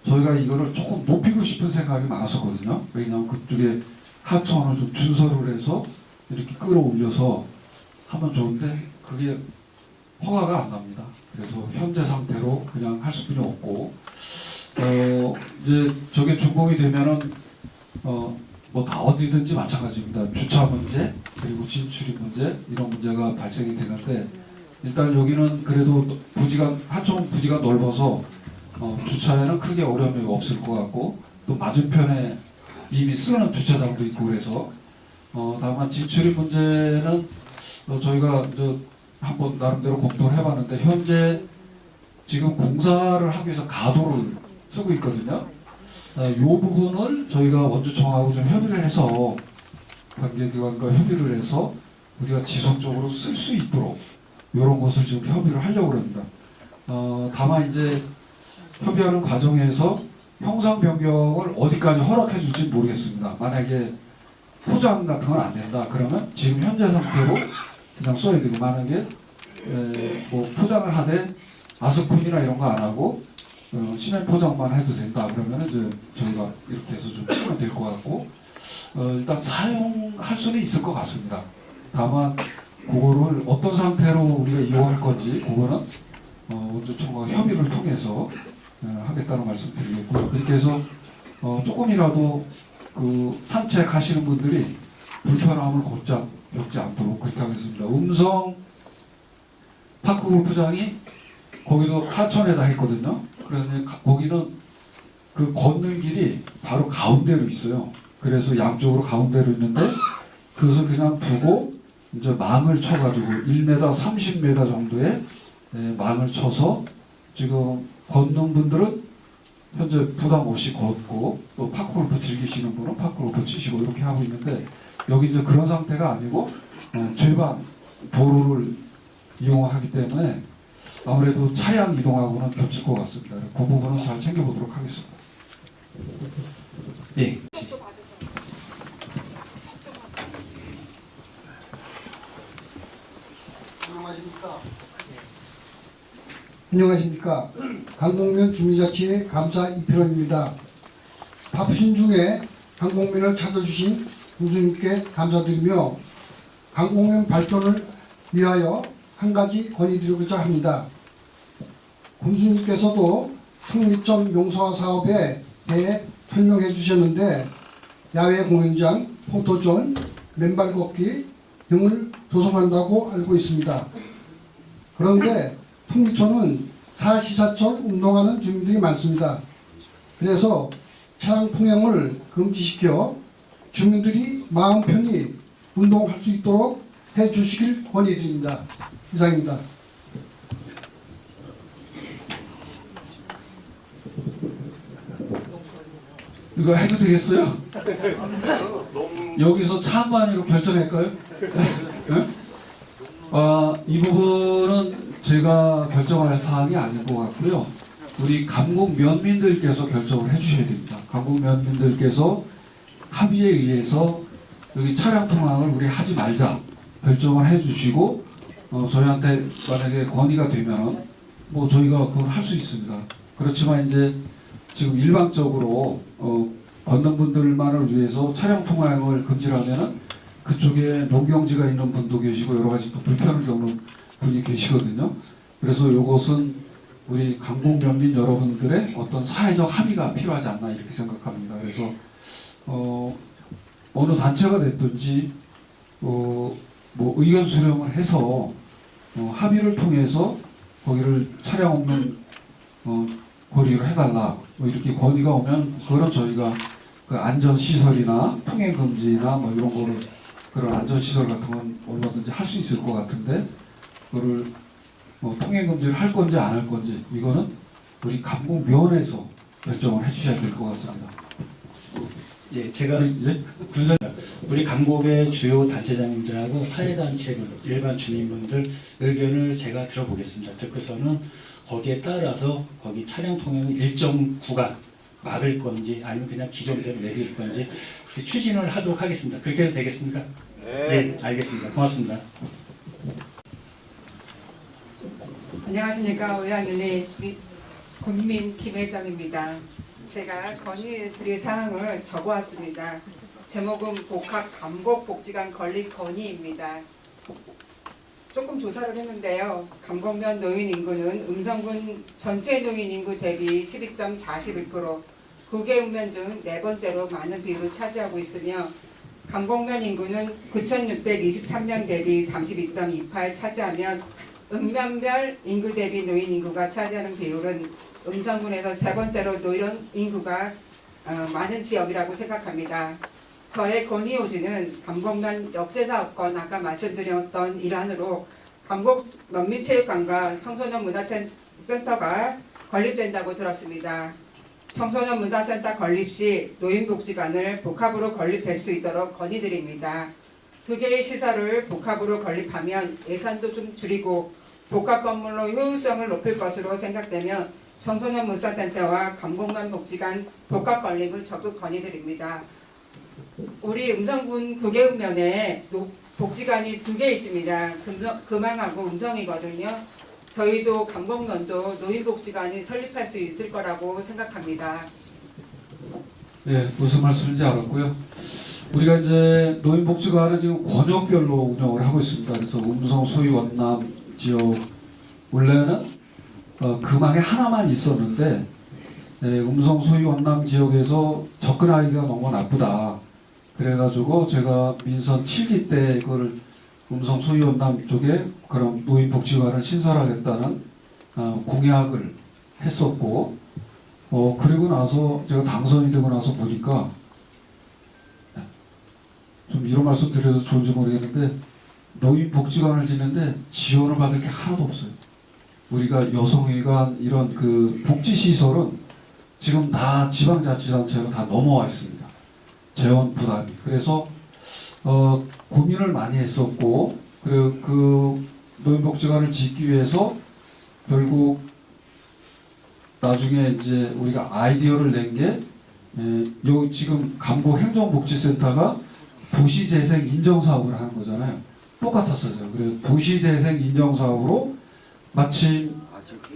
저희가 이거를 조금 높이고 싶은 생각이 많았었거든요. 왜냐하면 그쪽에 하천을 좀 준설을 해서 이렇게 끌어올려서 하면 좋은데 그게 허가가 안 납니다. 그래서 현재 상태로 그냥 할 수뿐이 없고 이제 저게 준공이 되면은 뭐 다 어디든지 마찬가지입니다. 주차 문제 그리고 진출입 문제 이런 문제가 발생이 되는데 일단 여기는 그래도 부지가 하천 부지가 넓어서 주차에는 크게 어려움이 없을 것 같고 또 맞은편에 이미 쓰는 주차장도 있고 그래서 다만 진출입 문제는 저희가 한번 나름대로 검토를 해봤는데 현재 지금 공사를 하기 위해서 가도를 쓰고 있거든요. 이 부분을 저희가 원주청하고 좀 협의를 해서 관계기관과 협의를 해서 우리가 지속적으로 쓸 수 있도록 이런 것을 지금 협의를 하려고 합니다. 다만 이제 협의하는 과정에서 형상 변경을 어디까지 허락해 줄지 모르겠습니다. 만약에 포장 같은 건 안 된다 그러면 지금 현재 상태로 그냥 써야 되고 만약에 뭐 포장을 하되 아스콘이나 이런 거 안 하고 시멘 포장만 해도 된다 그러면 이제 저희가 이렇게 해서 좀 쓰면 될 것 같고 일단 사용할 수는 있을 것 같습니다. 다만 그거를 어떤 상태로 우리가 이용할 건지 그거는 원주청과 협의를 통해서 하겠다는 말씀 드리겠고요. 그렇게 해서 조금이라도 그 산책하시는 분들이 불편함을 곧장 겪지 않도록 그렇게 하겠습니다. 음성 파크 골프장이 거기도 하천에다 했거든요. 그래서 거기는 그 걷는 길이 바로 가운데로 있어요. 그래서 양쪽으로 가운데로 있는데 그것을 그냥 두고 이제 망을 쳐가지고 1m, 30m 정도의 망을 쳐서 지금 걷는 분들은 현재 부담 없이 걷고 또 파크골프 즐기시는 분은 파크골프 치시고 이렇게 하고 있는데 여기 이제 그런 상태가 아니고 절반 도로를 이용하기 때문에 아무래도 차량 이동하고는 겹칠 것 같습니다. 그 부분은 잘 챙겨보도록 하겠습니다.
예.
안녕하십니까. 강곡면 주민자치회 감사 이필원입니다. 바쁘신 중에 강곡면을 찾아주신 군수님께 감사드리며 강곡면 발전을 위하여 한 가지 건의드리고자 합니다. 군수님께서도 풍미점 용서화 사업에 대해 설명해 주셨는데 야외 공연장, 포토존, 맨발 걷기 등을 조성한다고 알고 있습니다. 그런데 풍미천은 사시사철 운동하는 주민들이 많습니다. 그래서 차량 통행을 금지시켜 주민들이 마음 편히 운동할 수 있도록 해 주시길 권해드립니다. 이상입니다.
이거 해도 되겠어요? 여기서 찬반으로 결정할까요? 네? 이 부분은 제가 결정할 사항이 아닌 것 같고요. 우리 강곡 면민들께서 결정을 해주셔야 됩니다. 강곡 면민들께서 합의에 의해서 여기 차량 통항을 우리 하지 말자 결정을 해주시고 저희한테 만약에 건의가 되면 뭐 저희가 그걸 할 수 있습니다. 그렇지만 이제 지금 일방적으로 걷는 분들만을 위해서 차량 통행을 금지하면은 그쪽에 농경지가 있는 분도 계시고 여러 가지 또 불편을 겪는 분이 계시거든요. 그래서 이것은 우리 강곡 면민 여러분들의 어떤 사회적 합의가 필요하지 않나 이렇게 생각합니다. 그래서 어느 단체가 됐든지 뭐 의견 수렴을 해서 합의를 통해서 거기를 차량 없는 거리로 해달라 뭐 이렇게 건의가 오면 그거는 저희가 그 안전시설이나 통행금지나 뭐 이런 거를 그런 안전시설 같은 건 얼마든지 할 수 있을 것 같은데 그거를 통행금지를 할 건지 안 할 건지 이거는 우리 감곡면에서 결정을 해주셔야 될 것 같습니다.
예, 제가
예?
우리 감곡의 주요 단체장님들하고 사회단체들, 일반 주민분들 의견을 제가 들어보겠습니다. 듣고서는 거기에 따라서 거기 차량 통행을 일정 구간 막을 건지 아니면 그냥 기존대로 내릴 건지 추진을 하도록 하겠습니다. 그렇게 해도 되겠습니까? 네, 알겠습니다. 고맙습니다.
안녕하십니까. 오양일리 국민 김혜정입니다. 제가 건의드릴 사항을 적어왔습니다. 제목은 복합 감곡복지관 건립 건의입니다. 조금 조사를 했는데요. 감곡면 노인 인구는 음성군 전체 노인 인구 대비 12.41%, 9개 읍면 중 네 번째로 많은 비율을 차지하고 있으며 감곡면 인구는 9,623명 대비 32.28 차지하면 읍면별 인구 대비 노인 인구가 차지하는 비율은 음성군에서 세 번째로 노인 인구가 많은 지역이라고 생각합니다. 저의 건의 요지는 감곡면 역세사업권 아까 말씀드렸던 일환으로 감곡 면민체육관과 청소년 문화센터가 건립된다고 들었습니다. 청소년 문화센터 건립 시 노인복지관을 복합으로 건립될 수 있도록 건의드립니다. 두 개의 시설을 복합으로 건립하면 예산도 좀 줄이고 복합 건물로 효율성을 높일 것으로 생각되며 청소년 문화센터와 감곡면 복지관 복합 건립을 적극 건의드립니다. 우리 음성군 9개 읍면에 복지관이 2개 있습니다. 금왕하고 음성이거든요. 저희도 감곡면도 노인복지관이 설립할 수 있을 거라고 생각합니다.
네, 무슨 말씀인지 알았고요. 우리가 이제 노인복지관은 지금 권역별로 운영을 하고 있습니다. 그래서 음성, 소위, 원남 지역 원래는 금왕에 하나만 있었는데 음성, 소위, 원남 지역에서 접근하기가 너무 나쁘다. 그래가지고 제가 민선 7기 때 그걸 음성, 소위, 원남 쪽에 그런 노인복지관을 신설하겠다는 공약을 했었고 그리고 나서 제가 당선이 되고 나서 보니까 좀 이런 말씀 드려도 좋은지 모르겠는데 노인복지관을 짓는데 지원을 받을 게 하나도 없어요. 우리가 여성회관 이런 그 복지시설은 지금 다 지방자치단체로 다 넘어와 있습니다. 재원 부담이. 그래서 고민을 많이 했었고 그리고 그 노인복지관을 짓기 위해서 결국 나중에 이제 우리가 아이디어를 낸 게 요 지금 감곡 행정복지센터가 도시재생 인정사업을 하는 거잖아요. 똑같았어요. 그래서 도시재생 인정사업으로 마침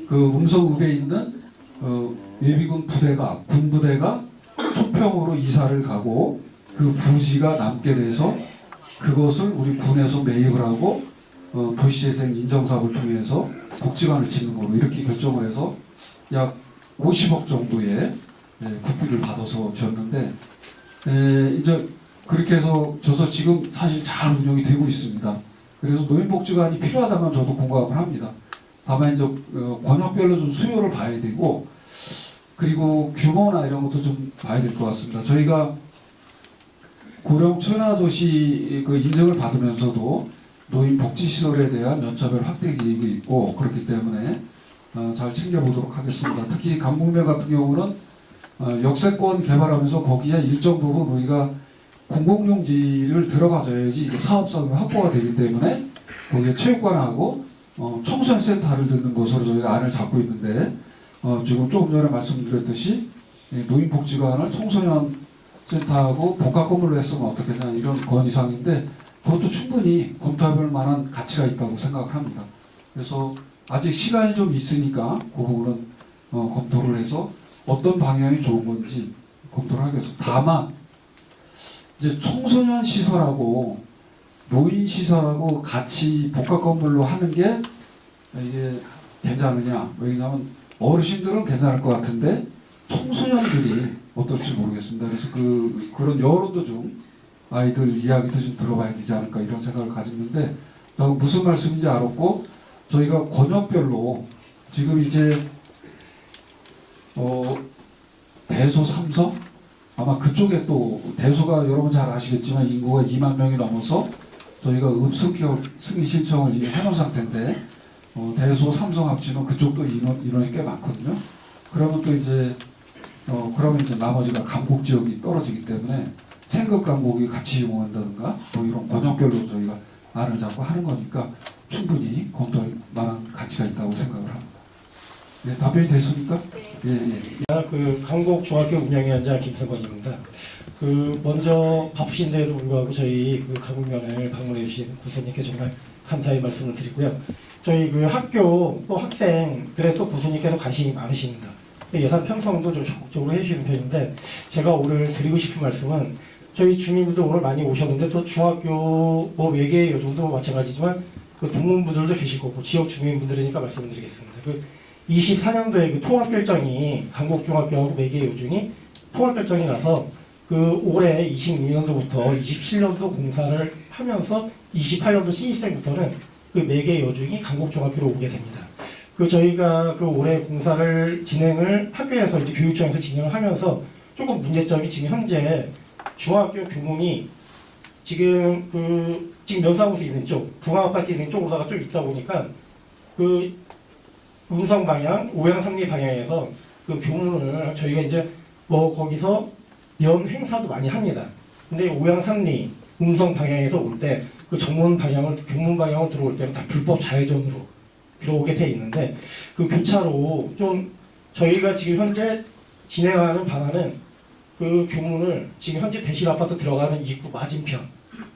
그 음성읍에 있는 예비군 부대가 군부대가 초평으로 이사를 가고 그 부지가 남게 돼서 그것을 우리 군에서 매입을 하고 도시재생 인정사업을 통해서 복지관을 짓는 걸로 이렇게 결정을 해서 약 50억 정도의 국비를 받아서 지었는데 이제 그렇게 해서 저서 지금 사실 잘 운영이 되고 있습니다. 그래서 노인복지관이 필요하다면 저도 공감을 합니다. 다만 이제 권역별로 좀 수요를 봐야 되고 그리고 규모나 이런 것도 좀 봐야 될 것 같습니다. 저희가 고령 천화도시 그 인증을 받으면서도 노인복지시설에 대한 연차별 확대 계획이 있고 그렇기 때문에 잘 챙겨보도록 하겠습니다. 특히 감곡면 같은 경우는 역세권 개발하면서 거기에 일정 부분 우리가 공공용지를 들어가줘야지 사업성이 확보가 되기 때문에 거기에 체육관하고 청소년센터를 듣는 것으로 저희가 안을 잡고 있는데 지금 조금 전에 말씀드렸듯이 노인복지관을 청소년센터하고 복합건물로 했으면 어떻겠냐 이런 건의사항인데 그것도 충분히 검토해볼 만한 가치가 있다고 생각을 합니다. 그래서 아직 시간이 좀 있으니까 그 부분은 검토를 해서 어떤 방향이 좋은 건지 검토를 하겠습니다. 다만 이제 청소년 시설하고 노인 시설하고 같이 복합 건물로 하는 게 이게 괜찮으냐? 왜냐하면 어르신들은 괜찮을 것 같은데 청소년들이 어떨지 모르겠습니다. 그래서 그런 여론도 좀 아이들 이야기도 좀 들어봐야 되지 않을까 이런 생각을 가졌는데 무슨 말씀인지 알았고 저희가 권역별로 지금 이제 대소 삼성 아마 그쪽에 또 대소가 여러분 잘 아시겠지만 인구가 2만 명이 넘어서 저희가 승인 신청을 이미 해놓은 상태인데 대소 삼성 합치면 그쪽도 인원이 꽤 많거든요. 그러면 또 이제 그러면 이제 나머지가 강북 지역이 떨어지기 때문에 생급 강북이 같이 이용한다든가 뭐 이런 권역별로 저희가 안을 잡고 하는 거니까 충분히 검토할 만한 가치가 있다고 생각을 합니다. 네, 답변이 됐습니까? 예.
그 강곡 중학교 운영위원장 김성건입니다. 먼저 바쁘신데도 불구하고 저희 강북면을 방문해 주신 교수님께 정말 감사의 말씀을 드리고요. 저희 학교 또 학생들의 또 교수님께서 관심이 많으십니다. 예산 편성도 좀 적극적으로 해주시는 편인데 제가 오늘 드리고 싶은 말씀은 저희 주민들도 오늘 많이 오셨는데 또 중학교 뭐 외계 여중도 마찬가지지만 동문분들도 계실 거고 지역 주민분들이니까 말씀을 드리겠습니다. 24년도에 통합 결정이 강곡중학교하고 매개 여중이 통합 결정이 나서 올해 26년도부터 27년도 공사를 하면서 28년도 신입생부터는 매개 여중이 강곡중학교로 오게 됩니다. 저희가 올해 공사를 진행을 학교에서 이제 교육청에서 진행을 하면서 조금 문제점이 지금 현재 중학교 교문이 지금 면사무소 있는 쪽, 중앙아파트 있는 쪽으로다가 좀 있다 보니까 음성 방향, 오양 상리 방향에서 교문을 저희가 이제 뭐 거기서 연 행사도 많이 합니다. 근데 오양 상리, 음성 방향에서 올 때 정문 방향을 교문 방향으로 들어올 때는 다 불법 좌회전으로 들어오게 돼 있는데 교차로 좀 저희가 지금 현재 진행하는 방안은 교문을 지금 현재 대실 아파트 들어가는 입구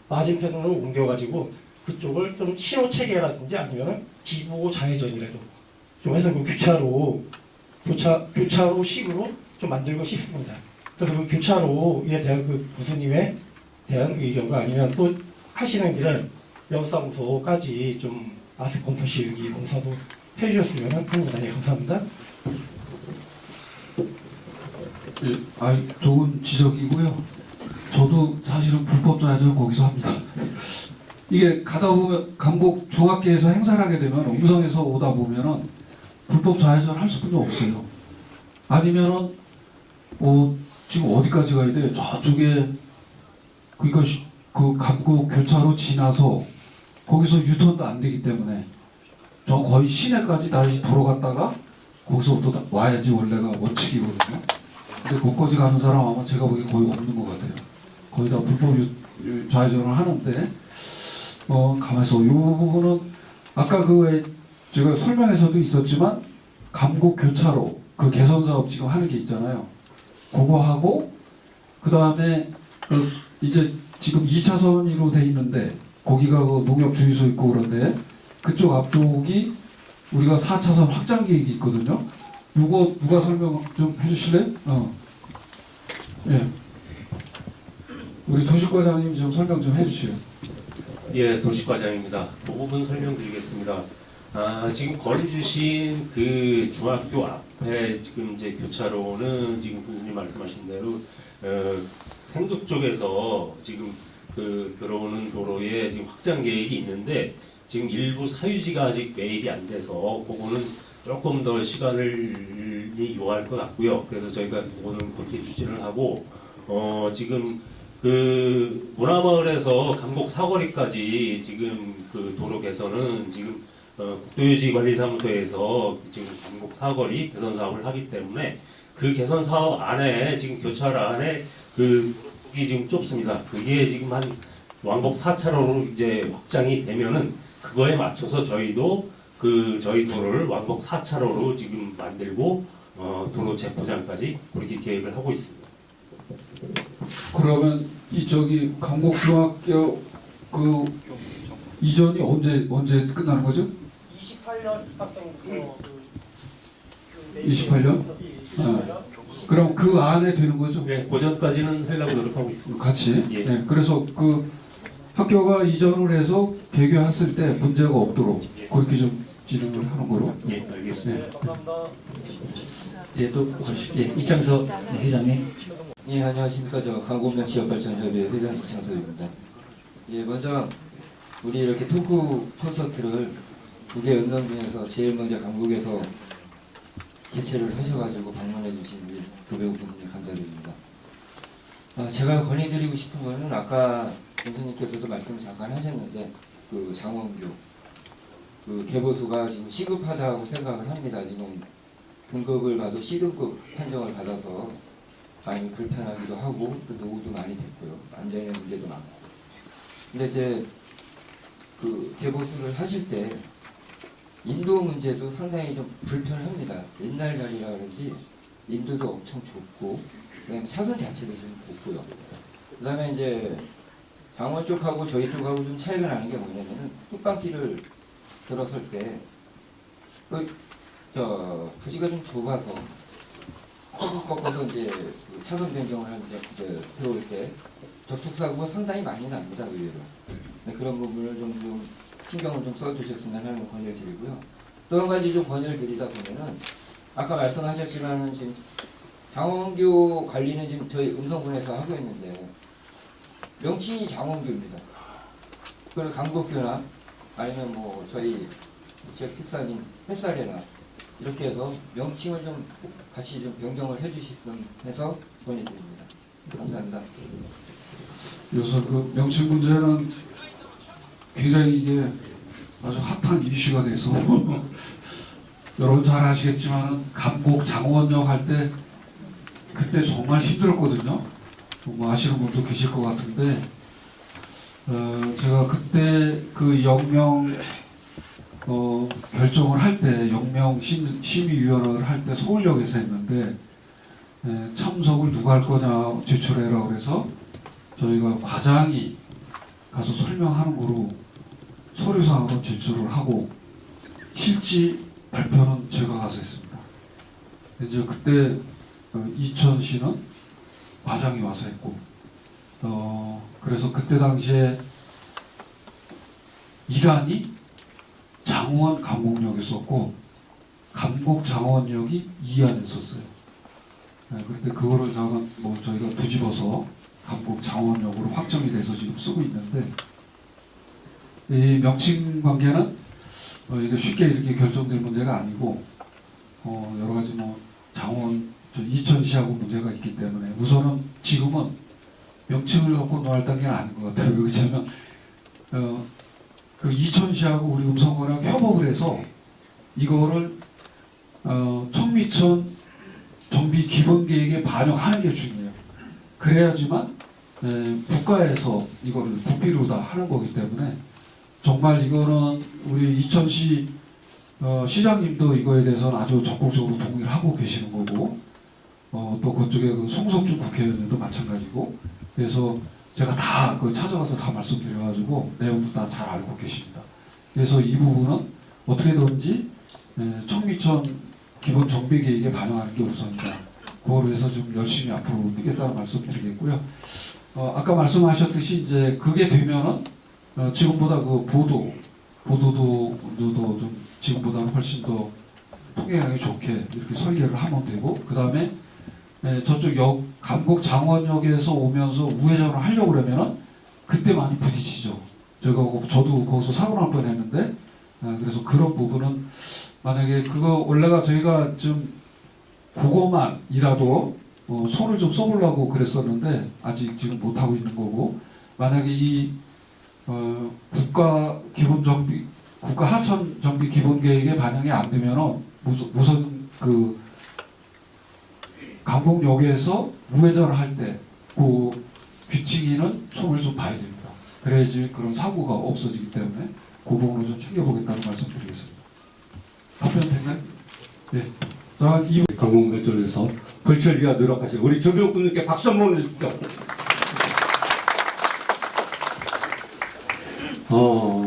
맞은편으로 옮겨가지고 그쪽을 좀 신호 체계라든지 아니면 기보 좌회전이라도 좀 해서 교차로식으로 좀 만들고 싶습니다. 그래서 교차로에 대한 교수님에 대한 의견과 아니면 또 하시는 길에 면사무소까지 좀 검토시 여기 공사도 해주셨으면 합니다. 네, 감사합니다.
예, 좋은 지적이고요. 저도 사실은 불법 좌회전 거기서 합니다. 이게 가다 보면 강북 중학교에서 행사를 하게 되면 음성에서 오다 보면은 불법 좌회전 할 수뿐이 없어요. 아니면은 지금 어디까지 가야 돼? 저쪽에 그러니까 강북 교차로 지나서 거기서 유턴도 안 되기 때문에 저 거의 시내까지 다시 돌아갔다가 거기서 또 와야지 원래가 원칙이거든요. 근데 거기까지 가는 사람 아마 제가 보기에 거의 없는 것 같아요. 거의 다 불법 좌회전을 하는데 가만있어. 이 부분은 아까 제가 설명에서도 있었지만 강북 교차로 개선 사업 지금 하는 게 있잖아요. 그거 하고 그 다음에 이제 지금 2차선으로 돼 있는데 거기가 농협 주유소 있고 그런데 그쪽 앞쪽이 우리가 4차선 확장 계획이 있거든요. 이거 누가 설명 좀 해주실래요? 예. 우리 도시과장님 좀 설명 좀 해주시요.
예, 도시과장입니다. 그 부분 설명드리겠습니다. 지금 거리 주신 중학교 앞에 지금 이제 교차로는 지금 교수님 말씀하신 대로 생북 쪽에서 지금 들어오는 도로에 지금 확장 계획이 있는데 지금 일부 사유지가 아직 매입이 안 돼서 그거는 조금 더 시간을 요할 것 같고요. 그래서 저희가 그거는 그렇게 추진을 하고 지금 문화마을에서 강북 사거리까지 지금 도로 개선은 지금 국도유지관리사무소에서 지금 강북 사거리 개선 사업을 하기 때문에 그 개선 사업 안에 지금 교차로 안에 폭이 지금 좁습니다. 그게 지금 한 왕복 4차로로 이제 확장이 되면은 그거에 맞춰서 저희도 저희 도로를 왕복 4차로로 지금 만들고 도로 재포장까지 그렇게 계획을 하고 있습니다.
그러면 강북 중학교 이전이 언제 끝나는 거죠?
28년 입학생부터
28년? 그럼 그 안에 되는 거죠?
네, 고전까지는 하려고 노력하고 있습니다.
같이.
예.
네, 그래서 학교가 이전을 해서 개교했을 때 문제가 없도록 그렇게 좀 진행을 하는 거로.
예, 알겠습니다.
네.
감사합니다.
예, 또 이창석 회장님. 예, 안녕하십니까. 저 강곡면 지역발전협의회 회장 이창섭입니다. 예, 먼저 우리 이렇게 토크 콘서트를 2개 연령 중에서 제일 먼저 강북에서 개최를 하셔가지고 방문해 주신 우리 교배우분님 감사드립니다. 제가 건의드리고 싶은 거는 아까 교수님께서도 말씀 잠깐 하셨는데 그 장원규 그 개보수가 지금 시급하다고 생각을 합니다. 지금 등급을 봐도 C등급 판정을 받아서 많이 불편하기도 하고 또 노후도 많이 됐고요. 안전의 문제도 많고. 근데 이제 그 개보수를 하실 때 인도 문제도 상당히 좀 불편합니다. 옛날 자리라 그런지 인도도 엄청 좁고 그다음에 차선 자체도 좀 좁고요. 그다음에 이제 장원 쪽하고 저희 쪽하고 좀 차이가 나는 게 뭐냐면은 뚝방길을 들어설 때 부지가 좀 좁아서 커브 꺾어서 이제 그 차선 변경을 이제 들어올 때 접촉사고가 상당히 많이 납니다. 의외로. 네, 그런 부분을 좀 신경을 좀 써주셨으면 하는 권유를 드리고요. 또 한 가지 좀 권유를 드리다 보면은 아까 말씀하셨지만은 지금 장원교 관리는 지금 저희 음성군에서 하고 있는데 명칭이 장원교입니다. 그리고 강북교나 아니면 뭐 저희 지역 특사님 햇살이나 이렇게 해서 명칭을 좀 같이 좀 변경을 해주시면 해서 권유드립니다. 감사합니다.
그래서 그 명칭 문제는 굉장히 이게 아주 핫한 이슈가 돼서 여러분 잘 아시겠지만은 감곡 장원역 할 때 그때 정말 힘들었거든요. 뭐 아시는 분도 계실 것 같은데 제가 그때 그 영명 결정을 할 때 영명 심의위원회를 할 때 서울역에서 했는데 참석을 누가 할 거냐 제출해라 그래서 저희가 과장이 가서 설명하는 거로 서류상으로 제출을 하고 실지 발표는 제가 가서 했습니다. 이제 그때 이천시는 과장이 와서 했고 그래서 그때 당시에 일환이 장원 감곡역에 썼고 감곡 장원역이 이안에 썼어요. 그때 그거를 저희가 뒤집어서 감곡 장원역으로 확정이 돼서 지금 쓰고 있는데 이 명칭 관계는 이게 쉽게 이렇게 결정될 문제가 아니고 여러 가지 뭐 장원 이천시하고 문제가 있기 때문에 우선은 지금은 명칭을 갖고 논할 단계는 아닌 것 같아요. 왜냐하면 그 이천시하고 우리 음성군하고 협업을 해서 이거를 청미천 정비 기본계획에 반영하는 게 중요해요. 그래야지만 국가에서 이거를 국비로 다 하는 거기 때문에 정말 이거는 우리 이천시 시장님도 이거에 대해서는 아주 적극적으로 동의를 하고 계시는 거고 또 그쪽에 그 송석준 국회의원도 마찬가지고 그래서 제가 다 찾아가서 다 말씀드려가지고 내용도 다 잘 알고 계십니다. 그래서 이 부분은 어떻게든지 청미천 기본 정비 계획에 반영하는 게 우선이다. 그거로 해서 좀 열심히 앞으로 뛰겠다는 말씀드리겠고요. 아까 말씀하셨듯이 이제 그게 되면은 지금보다 그 보도도 좀 지금보다는 훨씬 더 통행하기 좋게 이렇게 설계를 하면 되고 그 다음에 저쪽 감곡 장원역에서 오면서 우회전을 하려고 그러면은 그때 많이 부딪히죠. 저도 거기서 사고 날 뻔했는데 그래서 그런 부분은 만약에 그거 원래가 저희가 좀 그거만이라도 손을 좀 써보려고 그랬었는데 아직 지금 못 하고 있는 거고 만약에 이 국가 기본 정비 국가 하천 정비 기본 계획에 반영이 안 되면은 우선 그 강북역에서 우회전을 할 때 그 규칙에는 손을 좀 봐야 됩니다. 그래야지 그런 사고가 없어지기 때문에 그 부분을 좀 챙겨보겠다는 말씀드리겠습니다. 답변 됐나요? 네. 자,
강북 발전에서 벌철기가 노력하신 우리 조배우분들께 박수 한번 보내주십시오.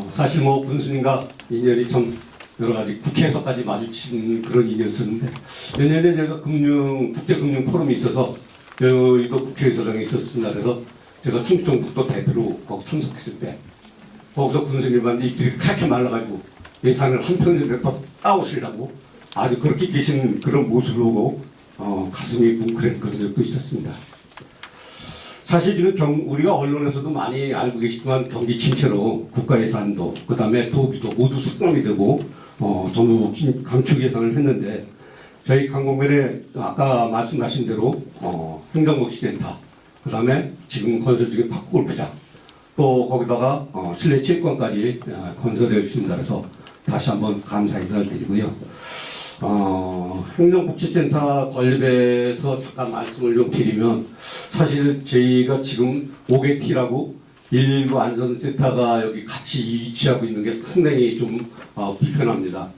사실 뭐 군수님과 인연이 참 여러 가지 국회에서까지 마주친 그런 인연이었는데 내년에 제가 국제금융 포럼이 있어서 여의도 국회의사당에 있었습니다. 그래서 제가 충청북도 대표로 거기 참석했을 때 거기서 군수님한테 입들이 그렇게 말라가지고 예산을 한 편을 더 따오시려고 아주 그렇게 계신 그런 모습을 보고 가슴이 뭉클했던 적도 있었습니다. 사실 지금 우리가 언론에서도 많이 알고 계시지만 경기 침체로 국가 예산도 그다음에 도비도 모두 삭감이 되고 전부 감축 예산을 했는데 저희 강곡면에 아까 말씀하신 대로 행정복지센터 그다음에 지금 건설 중인 파크골프장 또 거기다가 실내 체육관까지 건설해 주신다 해서 다시 한번 감사 인사를 드리고요. 행정복지센터 건립에서 잠깐 말씀을 좀 드리면 사실 저희가 지금 5개티라고 119 안전센터가 여기 같이 위치하고 있는 게 상당히 좀 불편합니다.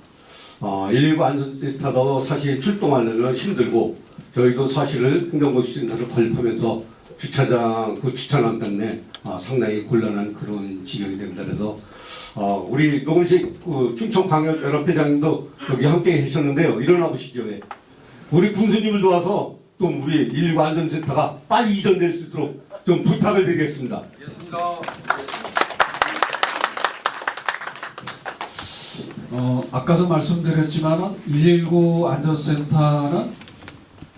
119 안전센터도 사실 출동하려면 힘들고 저희도 사실을 행정복지센터를 건립하면서 주차장 그 주차장 때문에 상당히 곤란한 그런 지경이 됩니다. 그래서 우리 노건식 충청광역연합회장님도 여기 함께 계셨는데요. 일어나 보시죠. 예. 우리 군수님을 도와서 또 우리 119 안전센터가 빨리 이전될 수 있도록 좀 부탁을 드리겠습니다.
아까도 말씀드렸지만 119 안전센터는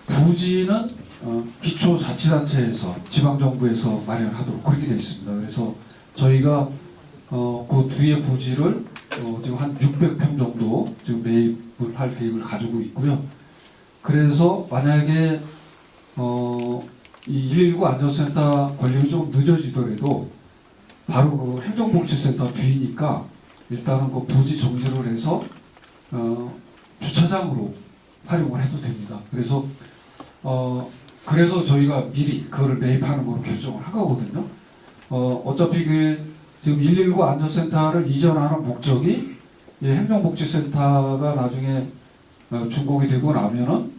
부지는 기초자치단체에서 지방정부에서 마련하도록 그렇게 되어 있습니다. 그래서 저희가 그 뒤에 부지를 지금 한 600평 정도 지금 매입을 할 계획을 가지고 있고요. 그래서 만약에 이 119 안전센터 건립이 좀 늦어지더라도 바로 그 행정복지센터 뒤니까 일단은 그 부지 정지를 해서 주차장으로 활용을 해도 됩니다. 그래서 저희가 미리 그거를 매입하는 걸로 결정을 한 거거든요. 어차피 지금 119 안전센터를 이전하는 목적이 행정복지센터가 나중에 준공이 되고 나면은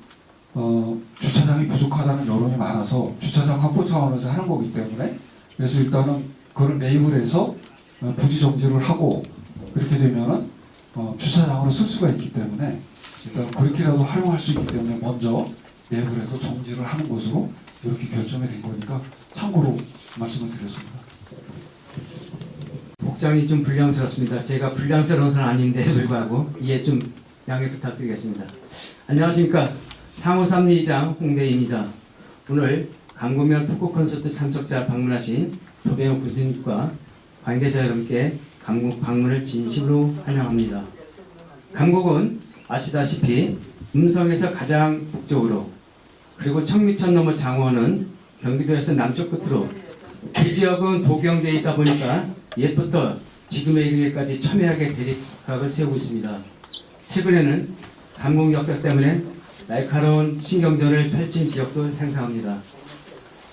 주차장이 부족하다는 여론이 많아서 주차장 확보 차원에서 하는 거기 때문에 그래서 일단은 그걸 매입을 해서 부지 정지를 하고 그렇게 되면은 주차장으로 쓸 수가 있기 때문에 일단 그렇게라도 활용할 수 있기 때문에 먼저 매입을 해서 정지를 하는 것으로 이렇게 결정이 된 거니까 참고로 말씀을 드렸습니다.
복장이 좀 불량스럽습니다. 제가 불량스러운 사람 아닌데 불구하고 이해 좀 양해 부탁드리겠습니다. 안녕하십니까. 상호삼리이장 홍대희입니다. 오늘 강구면 토크 콘서트 참석자 방문하신 조병호 군수님과 관계자 여러분께 강국 방문을 진심으로 환영합니다. 강국은 아시다시피 음성에서 가장 북쪽으로 그리고 청미천 넘어 장원은 경기도에서 남쪽 끝으로 이 지역은 도경대에 있다 보니까 옛부터 지금에 이르기까지 첨예하게 대립각을 세우고 있습니다. 최근에는 강국 역사 때문에 날카로운 신경전을 펼친 지역도 생성합니다.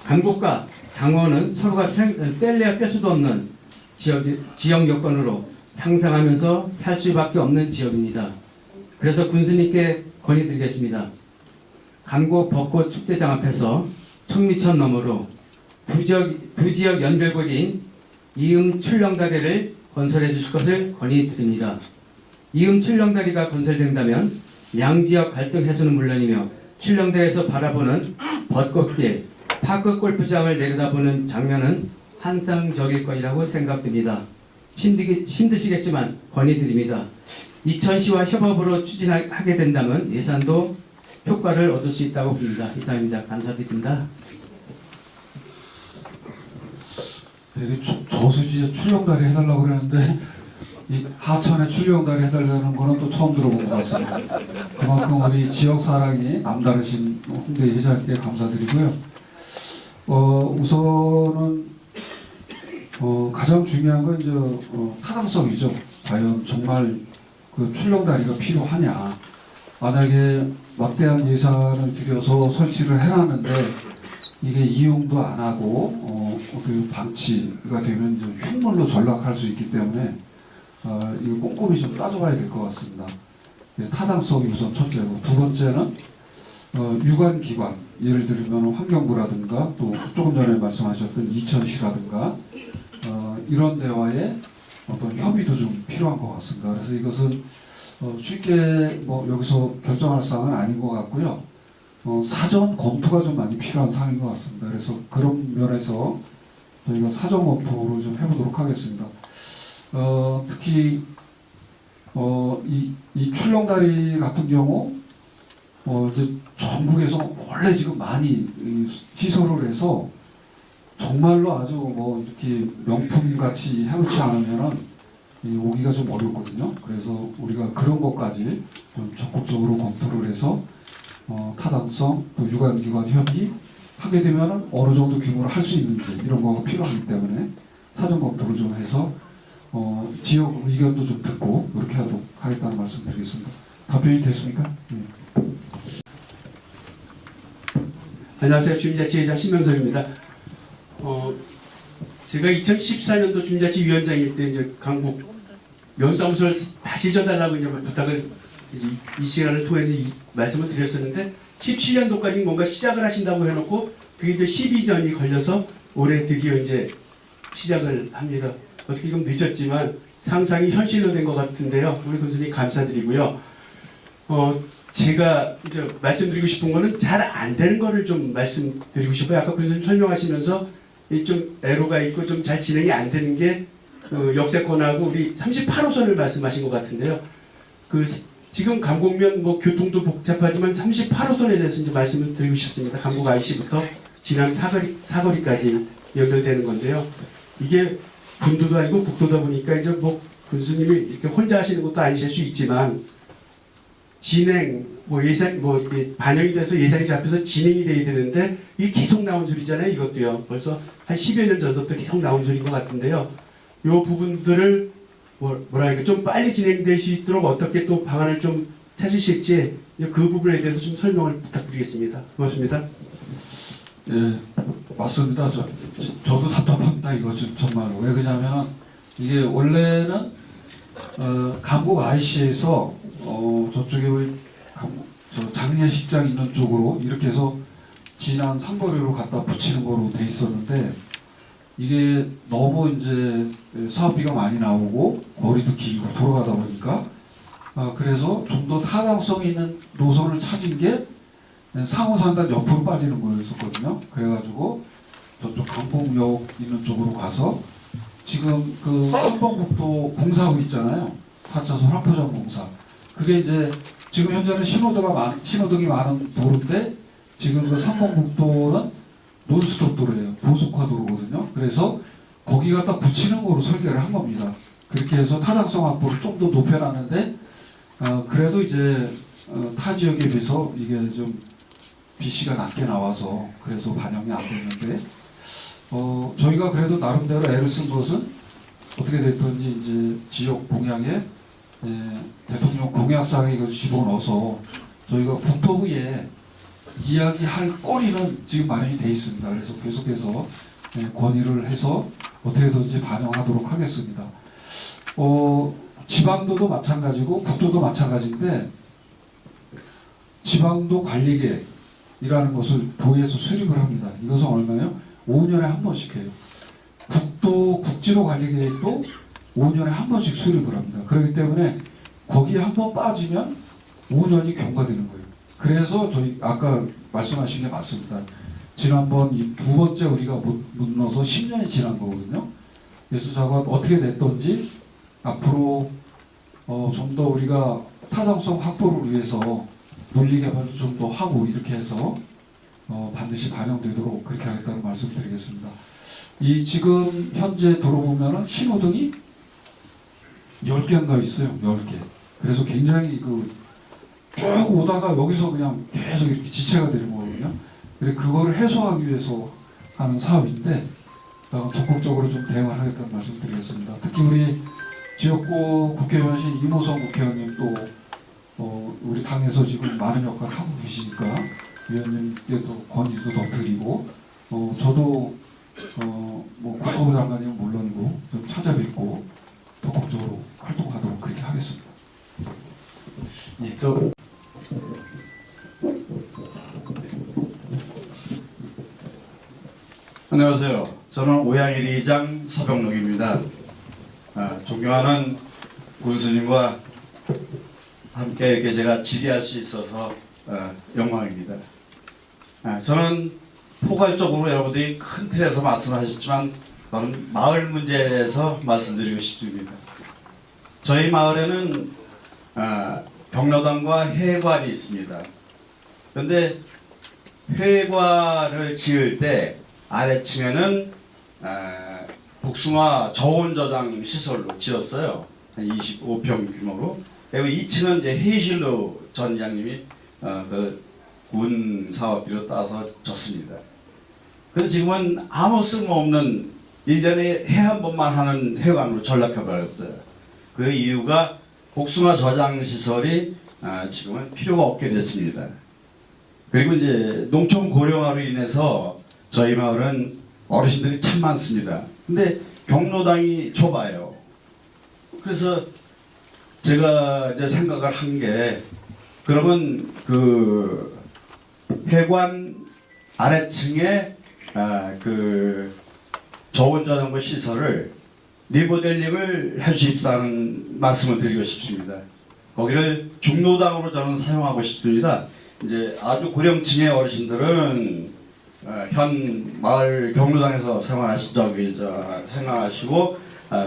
강국과 장원은 서로가 뗄래야 뗄 수도 없는 지역 여건으로 상상하면서 살 수밖에 없는 지역입니다. 그래서 군수님께 건의드리겠습니다. 강국 벚꽃 축제장 앞에서 청미천 너머로 두 지역 연결고리인 이음 출렁다리를 건설해 주실 것을 건의드립니다. 이음 출렁다리가 건설된다면 양지역 갈등 해소는 물론이며 출렁다리에서 바라보는 벚꽃길, 파크 골프장을 내려다보는 장면은 환상적일 것이라고 생각됩니다. 힘드시겠지만 건의드립니다. 이천시와 협업으로 추진하게 된다면 예산도 효과를 얻을 수 있다고 봅니다. 이상입니다. 감사드립니다.
저수지에 출렁다리 해달라고 그러는데 이 하천에 출렁다리 해달라는 거는 또 처음 들어본 것 같습니다. 그만큼 우리 지역 사랑이 남다르신 홍대 회장님께 감사드리고요. 우선은 가장 중요한 건 이제 타당성이죠. 과연 정말 그 출렁다리가 필요하냐. 만약에 막대한 예산을 들여서 설치를 해놨는데 이게 이용도 안 하고 그 방치가 되면 이제 흉물로 전락할 수 있기 때문에 이거 꼼꼼히 좀 따져봐야 될 것 같습니다. 타당성이 우선 첫째고 두 번째는 유관기관 예를 들면 환경부라든가 또 조금 전에 말씀하셨던 이천시라든가 이런 데와의 어떤 협의도 좀 필요한 것 같습니다. 그래서 이것은 쉽게 여기서 결정할 사항은 아닌 것 같고요. 사전 검토가 좀 많이 필요한 사항인 것 같습니다. 그래서 그런 면에서 저희가 사전 검토를 좀 해보도록 하겠습니다. 특히 이 출렁다리 같은 경우 이제 전국에서 원래 지금 많이 시설을 해서 정말로 아주 뭐 이렇게 명품 같이 해놓지 않으면은 오기가 좀 어렵거든요. 그래서 우리가 그런 것까지 좀 적극적으로 검토를 해서 타당성 또 유관기관 협의 하게 되면은 어느 정도 규모로 할 수 있는지 이런 거가 필요하기 때문에 사전 검토를 좀 해서 지역 의견도 좀 듣고 이렇게 하도록 하겠다는 말씀 드리겠습니다. 답변이 됐습니까?
안녕하세요. 주민자치회장 신명섭입니다. 제가 2014년도 주민자치위원장일 때 이제 강북 면사무소를 다시 줘달라고 이제 부탁을 이 시간을 통해서 말씀을 드렸었는데 17년도까지 뭔가 시작을 하신다고 해놓고 그게 이제 12년이 걸려서 올해 드디어 이제 시작을 합니다. 어떻게 좀 늦었지만 상상이 현실로 된 것 같은데요. 우리 군수님 감사드리고요. 제가 이제 말씀드리고 싶은 거는 잘 안 되는 거를 좀 말씀드리고 싶어요. 아까 군수님 설명하시면서 좀 애로가 있고 좀 잘 진행이 안 되는 게 역세권하고 우리 38호선을 말씀하신 것 같은데요. 지금 강북면 뭐 교통도 복잡하지만 38호선에 대해서 이제 말씀을 드리고 싶습니다. 강북 IC부터 지난 사거리까지 연결되는 건데요. 이게 군도도 아니고 국도다 보니까 이제 뭐 군수님이 이렇게 혼자 하시는 것도 아니실 수 있지만 진행 뭐 예산 뭐 반영이 돼서 예산이 잡혀서 진행이 돼야 되는데 이게 계속 나온 소리잖아요. 이것도요. 벌써 한 10여 년 전부터 계속 나온 소리인 것 같은데요. 이 부분들을 뭐랄까 좀 빨리 진행될 수 있도록 어떻게 또 방안을 좀 찾으실지 그 부분에 대해서 좀 설명을 부탁드리겠습니다. 고맙습니다.
예, 맞습니다. 저도 답답합니다. 이거 정말로. 왜 그러냐면 이게 원래는 강북 IC에서 저쪽에 우리 장례식장 있는 쪽으로 이렇게 해서 지난 상거리로 갖다 붙이는 거로 돼 있었는데 이게 너무 이제 사업비가 많이 나오고 거리도 길고 돌아가다 보니까 그래서 좀 더 타당성 있는 노선을 찾은 게 상호산단 옆으로 빠지는 거였었거든요. 그래가지고 저쪽 강북역 있는 쪽으로 가서 지금 그 한번국도 공사하고 있잖아요. 4차선 화포장 공사. 그게 이제 지금 현재는 신호등이 많은 도로인데 지금 그 3번국도는 논스톱 도로예요. 보석화 도로거든요. 그래서 거기 갖다 붙이는 거로 설계를 한 겁니다. 그렇게 해서 타당성 확보를 좀 더 높여놨는데 그래도 이제 타 지역에 비해서 이게 좀 BC가 낮게 나와서 그래서 반영이 안 됐는데 저희가 그래도 나름대로 애를 쓴 것은 어떻게 됐든지 이제 지역 공약에 대통령 공약상에 이걸 집어넣어서 저희가 국토부에 이야기할 거리는 지금 마련이 돼 있습니다. 그래서 계속해서 건의를 해서 어떻게든지 반영하도록 하겠습니다. 지방도도 마찬가지고 국도도 마찬가지인데 지방도 관리계획이라는 것을 도에서 수립을 합니다. 이것은 얼마예요? 5년에 한 번씩 해요. 국지도 관리계획도 5년에 한 번씩 수립을 합니다. 그렇기 때문에 거기에 한 번 빠지면 5년이 경과되는 거예요. 그래서 저희 아까 말씀하신 게 맞습니다. 지난번 이 두 번째 우리가 못 넣어서 10년이 지난 거거든요. 그래서 저가 어떻게 됐던지 앞으로 좀 더 우리가 타당성 확보를 위해서 논리 개발도 좀 더 하고 이렇게 해서 반드시 반영되도록 그렇게 하겠다는 말씀드리겠습니다. 이 지금 현재 도로 보면은 신호등이 10개인가 있어요. 10개. 그래서 굉장히 쭉 오다가 여기서 그냥 계속 이렇게 지체가 되는 거거든요. 그래서 그거를 해소하기 위해서 하는 사업인데 적극적으로 좀 대응을 하겠다는 말씀 드리겠습니다. 특히 우리 지역구 국회의원이신 이모성 국회의원님 또 우리 당에서 지금 많은 역할을 하고 계시니까 위원님께도 건의도 더 드리고 저도 뭐 국토부 장관님은 물론이고 좀 찾아뵙고 적극적으로 활동하도록 그렇게 하겠습니다.
네, 또
안녕하세요. 저는 오양일이장 서병록입니다. 존경하는 군수님과 함께 이렇게 제가 질의할 수 있어서 영광입니다. 저는 포괄적으로 여러분들이 큰 틀에서 말씀하셨지만 저는 마을 문제에 대해서 말씀드리고 싶습니다. 저희 마을에는 경로당과 회관이 있습니다. 그런데 회관을 지을 때 아래층에는 복숭아 저온 저장 시설로 지었어요. 한 25평 규모로. 그리고 2층은 이제 헤이실로 전 이장님이 군 사업비로 따서 졌습니다. 그런데 지금은 아무 쓸모없는 1년에 해 한 번만 하는 해관으로 전락해버렸어요. 그 이유가 복숭아 저장 시설이 지금은 필요가 없게 됐습니다. 그리고 이제 농촌 고령화로 인해서 저희 마을은 어르신들이 참 많습니다. 근데 경로당이 좁아요. 그래서 제가 이제 생각을 한 게, 그러면 그 해관 아래층에 그 저온저장고 시설을 리모델링을 해주십사는 말씀을 드리고 싶습니다. 거기를 중노당으로 저는 사용하고 싶습니다. 이제 아주 고령층의 어르신들은 현 마을 경로당에서 생활하시고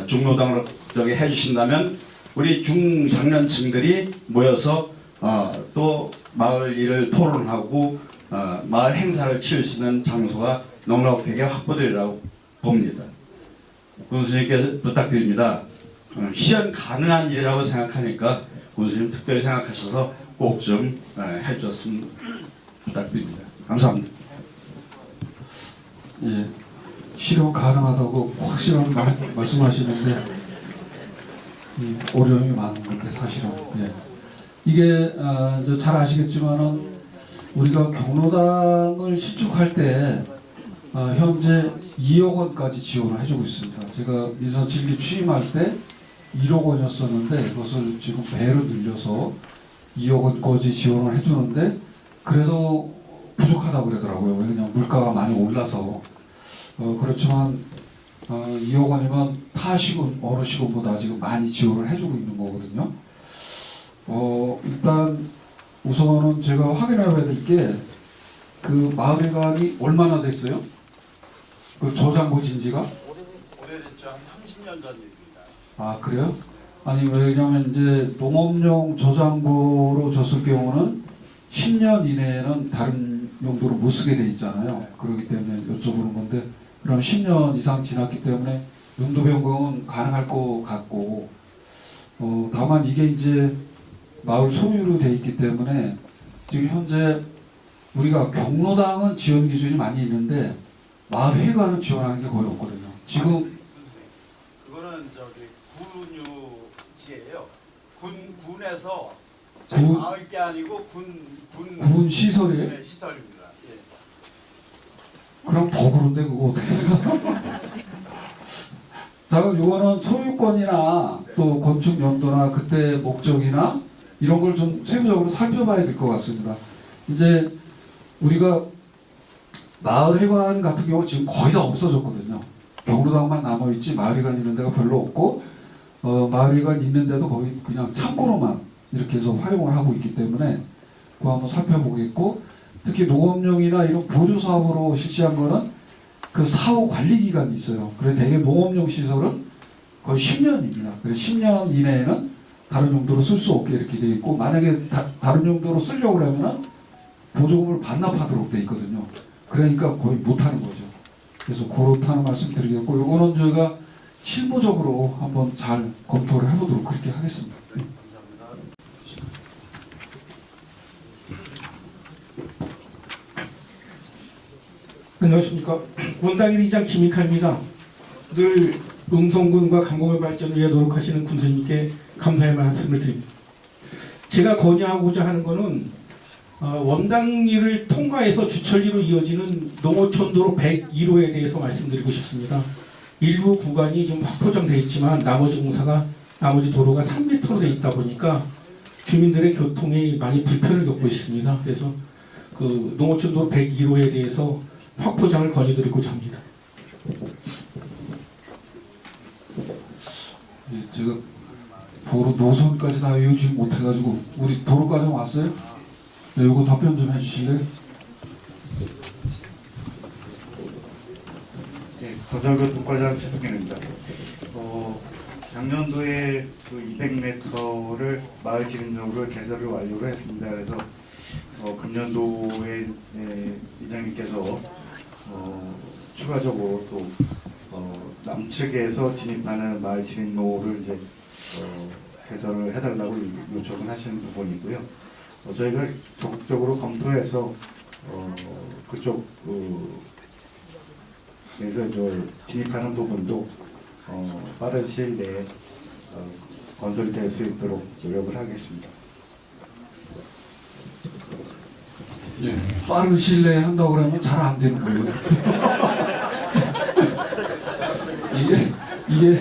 중노당으로 해주신다면 우리 중장년층들이 모여서 또 마을 일을 토론하고 마을 행사를 치를 수 있는 장소가 넉넉하게 확보되리라고 봅니다. 군수님께 부탁드립니다. 실현 가능한 일이라고 생각하니까 군수님 특별히 생각하셔서 꼭 좀 해주셨으면 부탁드립니다. 감사합니다.
예, 실현 가능하다고 확실한 말씀하시는데 어려움이 많은 건데 사실은 이게 이제 잘 아시겠지만은 우리가 경로당을 신축할 때 현재 2억 원까지 지원을 해주고 있습니다. 제가 민선 7기 취임할 때 1억 원이었었는데 그것을 지금 배로 늘려서 2억 원까지 지원을 해주는데 그래도 부족하다고 그러더라고요. 왜냐면 물가가 많이 올라서 그렇지만 2억 원이면 타시군 어느 시군보다 지금 많이 지원을 해주고 있는 거거든요. 일단 우선은 제가 확인해 봐야 될 게 그 마을회관이 얼마나 됐어요? 그 저장고 진지가?
오래됐죠. 한 30년 전 일입니다.
아 그래요? 아니 왜냐면 이제 농업용 저장고로 줬을 경우는 10년 이내에는 다른 용도로 못 쓰게 돼 있잖아요. 그렇기 때문에 여쭤보는 건데 그럼 10년 이상 지났기 때문에 용도 변경은 가능할 것 같고 다만 이게 이제 마을 소유로 돼 있기 때문에 지금 현재 우리가 경로당은 지원 기준이 많이 있는데 마을 회관은 지원하는 게 거의 없거든요. 지금
그거는 저기 군유지예요. 군에서
군-
마을 게 아니고
군 시설이에요?
네, 시설입니다. 예.
그럼 더 그런데 그거 어떻게 자 그럼 이거는 소유권이나 또 건축 연도나 그때 목적이나 이런 걸 좀 세부적으로 살펴봐야 될 것 같습니다. 이제 우리가 마을 회관 같은 경우 지금 거의 다 없어졌거든요. 경로당만 남아있지 마을 회관 있는 데가 별로 없고 마을 회관 있는 데도 거의 그냥 창고로만 이렇게 해서 활용을 하고 있기 때문에 그거 한번 살펴보겠고 특히 농업용이나 이런 보조 사업으로 실시한 거는 그 사후 관리 기간이 있어요. 그래서 대개 농업용 시설은 거의 10년입니다. 그래서 10년 이내에는 다른 용도로 쓸 수 없게 이렇게 돼 있고 만약에 다른 용도로 쓰려고 하면은 보조금을 반납하도록 돼 있거든요. 그러니까 거의 못하는 거죠. 그래서 그렇다는 말씀 드리겠고 이거는 저희가 실무적으로 한번 잘 검토를 해보도록 그렇게 하겠습니다. 네.
안녕하십니까. 원당일 이장 김익하입니다. 늘 음성군과 감공의 발전을 위해 노력하시는 군수님께 감사의 말씀을 드립니다. 제가 건의하고자 하는 것은 원당리를 통과해서 주천리로 이어지는 농어촌도로 101호에 대해서 말씀드리고 싶습니다. 일부 구간이 좀 확포장되어 있지만 나머지 도로가 3m로 되어 있다 보니까 주민들의 교통이 많이 불편을 겪고 있습니다. 그래서 그 농어촌도로 101호에 대해서 확포장을 건의드리고자 합니다.
예, 제가 도로 노선까지 다 외우지 못해가지고 우리 도로까지 왔어요? 네, 이거 답변 좀 해주실래요?
네, 거정교통과장 최석현입니다. 작년도에 그 200m를 마을 지름적으로 개설을 완료를 했습니다. 그래서 추가적으로 또 남측에서 진입하는 마을 진입로를 이제 개설을 해달라고 요청을 하시는 부분이고요. 저희가 적극적으로 검토해서 그쪽 에서 진입하는 부분도 빠른 시일 내에 건설될 수 있도록 노력을 하겠습니다.
예, 빠른 시일 내에 한다고 그러면 잘 안 되는 거예요. 이게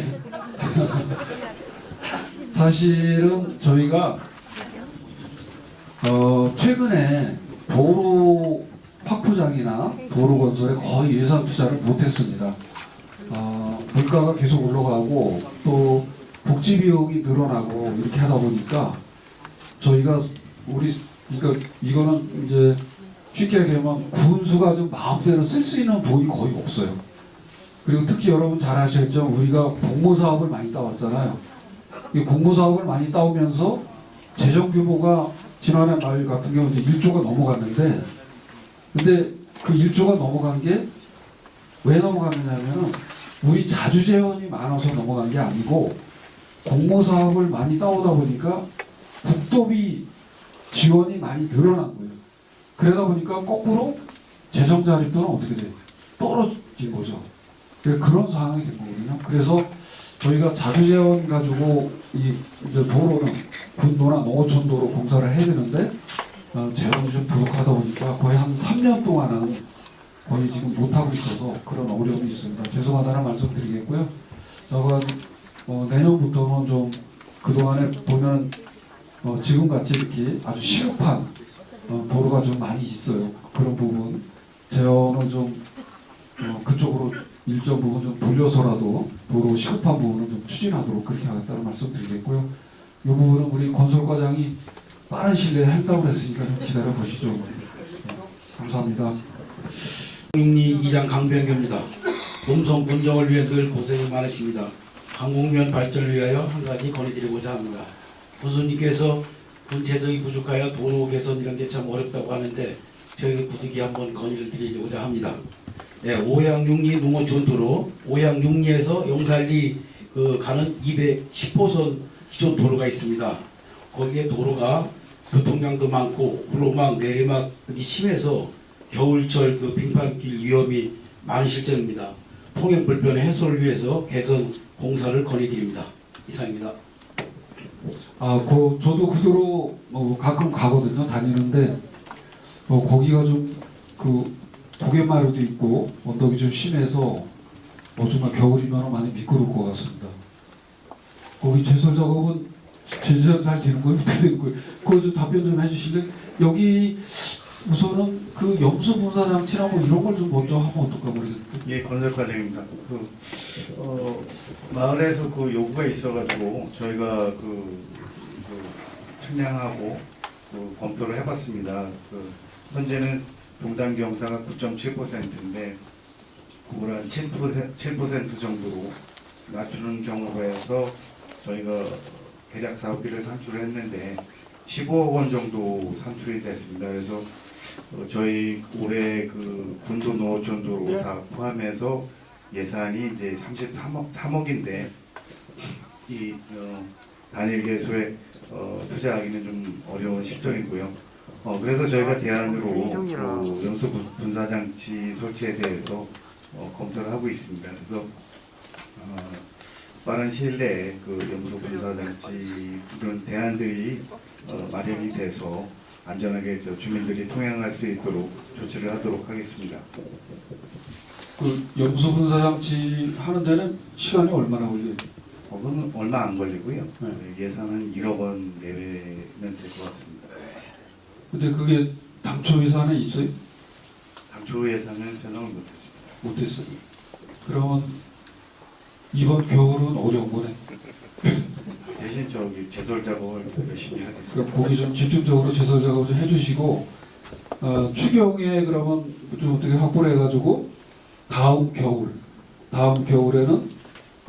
사실은 저희가 최근에 도로 확포장이나 도로 건설에 거의 예산 투자를 못했습니다. 물가가 계속 올라가고 또 복지 비용이 늘어나고 이렇게 하다 보니까 저희가 이거는 이제 쉽게 얘기하면 군수가 좀 마음대로 쓸 수 있는 돈이 거의 없어요. 그리고 특히 여러분 잘 아시겠죠? 우리가 공모 사업을 많이 따왔잖아요. 이 공모 사업을 많이 따오면서 재정 규모가 지난해 말 같은 경우는 1조가 넘어갔는데, 근데 그 1조가 넘어간 게 왜 넘어갔느냐면은 우리 자주재원이 많아서 넘어간 게 아니고 공모 사업을 많이 따오다 보니까 국도비 지원이 많이 늘어난 거예요. 그러다 보니까 거꾸로 재정 자립도는 어떻게 돼요? 떨어진 거죠. 그런 상황이 된 거거든요. 그래서 저희가 자주재원 가지고 이제 도로는 군도나 농어촌도로 공사를 해야 되는데 재원이 좀 부족하다 보니까 거의 한 3년 동안은 거의 지금 못하고 있어서 그런 어려움이 있습니다. 죄송하다는 말씀 드리겠고요. 저가 내년부터는 좀 그동안에 보면 지금같이 이렇게 아주 시급한 도로가 좀 많이 있어요. 그런 부분 재원을 좀 그쪽으로 일정 부분 좀 돌려서라도 도로 시급한 부분은 좀 추진하도록 그렇게 하겠다는 말씀 드리겠고요. 이 부분은 우리 건설과장이 빠른 시일 내에 한다고 했으니까 좀 기다려 보시죠. 감사합니다.
육리 2장 강병규입니다. 음성 분정을 위해 늘 고생이 많으십니다. 강공면 발전을 위하여 한 가지 건의드리고자 합니다. 군수님께서 군 재정이 부족하여 도로 개선 이런 게 참 어렵다고 하는데 저희 부득이 한번 건의를 드리고자 합니다. 네, 오양 육리 농어촌 도로, 오양 육리에서 용살리 가는 210호선 기존 도로가 있습니다. 거기에 도로가 교통량도 많고 오르막 내리막이 심해서 겨울철 빙판길 위험이 많은 실정입니다. 통행 불편 해소를 위해서 개선 공사를 건의드립니다. 이상입니다.
저도 그 도로 가끔 가거든요. 다니는데 거기가 좀 고갯마루도 있고 언덕이 좀 심해서 정말 겨울이면 많이 미끄러울 것 같습니다. 거기 제설 작업은 제대로 잘 되는 거예요? 어떻게 되는 거예요? 그거 좀 답변 좀 해주실래요? 여기 우선은 그 염수 분사 장치나 뭐 이런 걸 좀 먼저 하면 어떨까 모르겠는데.
예, 건설과장입니다. 마을에서 요구가 있어가지고 저희가 측량하고 검토를 해봤습니다. 현재는 동당 경사가 9.7%인데 그걸 한 7% 정도로 낮추는 경우로 해서 저희가 계략 사업비를 산출을 했는데 15억 원 정도 산출이 됐습니다. 그래서 저희 올해 군도 농어촌도로 다 포함해서 예산이 이제 33억인데 이 단일 개소에 투자하기는 좀 어려운 실정이고요. 그래서 저희가 대안으로 염수 분사 장치 설치에 대해서 검토를 하고 있습니다. 그래서 빠른 시일 내에 염수 분사 장치 이런 대안들이 마련이 돼서 안전하게 주민들이 통행할 수 있도록 조치를 하도록 하겠습니다.
염수 분사 장치 하는 데는 시간이 얼마나 걸려요?
그건 얼마 안 걸리고요. 예산은 1억 원 내외면 될 것 같습니다.
근데 그게 당초 예산에 있어요?
당초 예산은 전형을
못했어요. 그러면 이번 겨울은 어려운 거네.
대신 제설 작업을 열심히 하겠습니다.
그럼 거기 좀 집중적으로 제설 작업을 좀 해주시고 추경에 그러면 좀 어떻게 확보를 해가지고 다음 겨울에는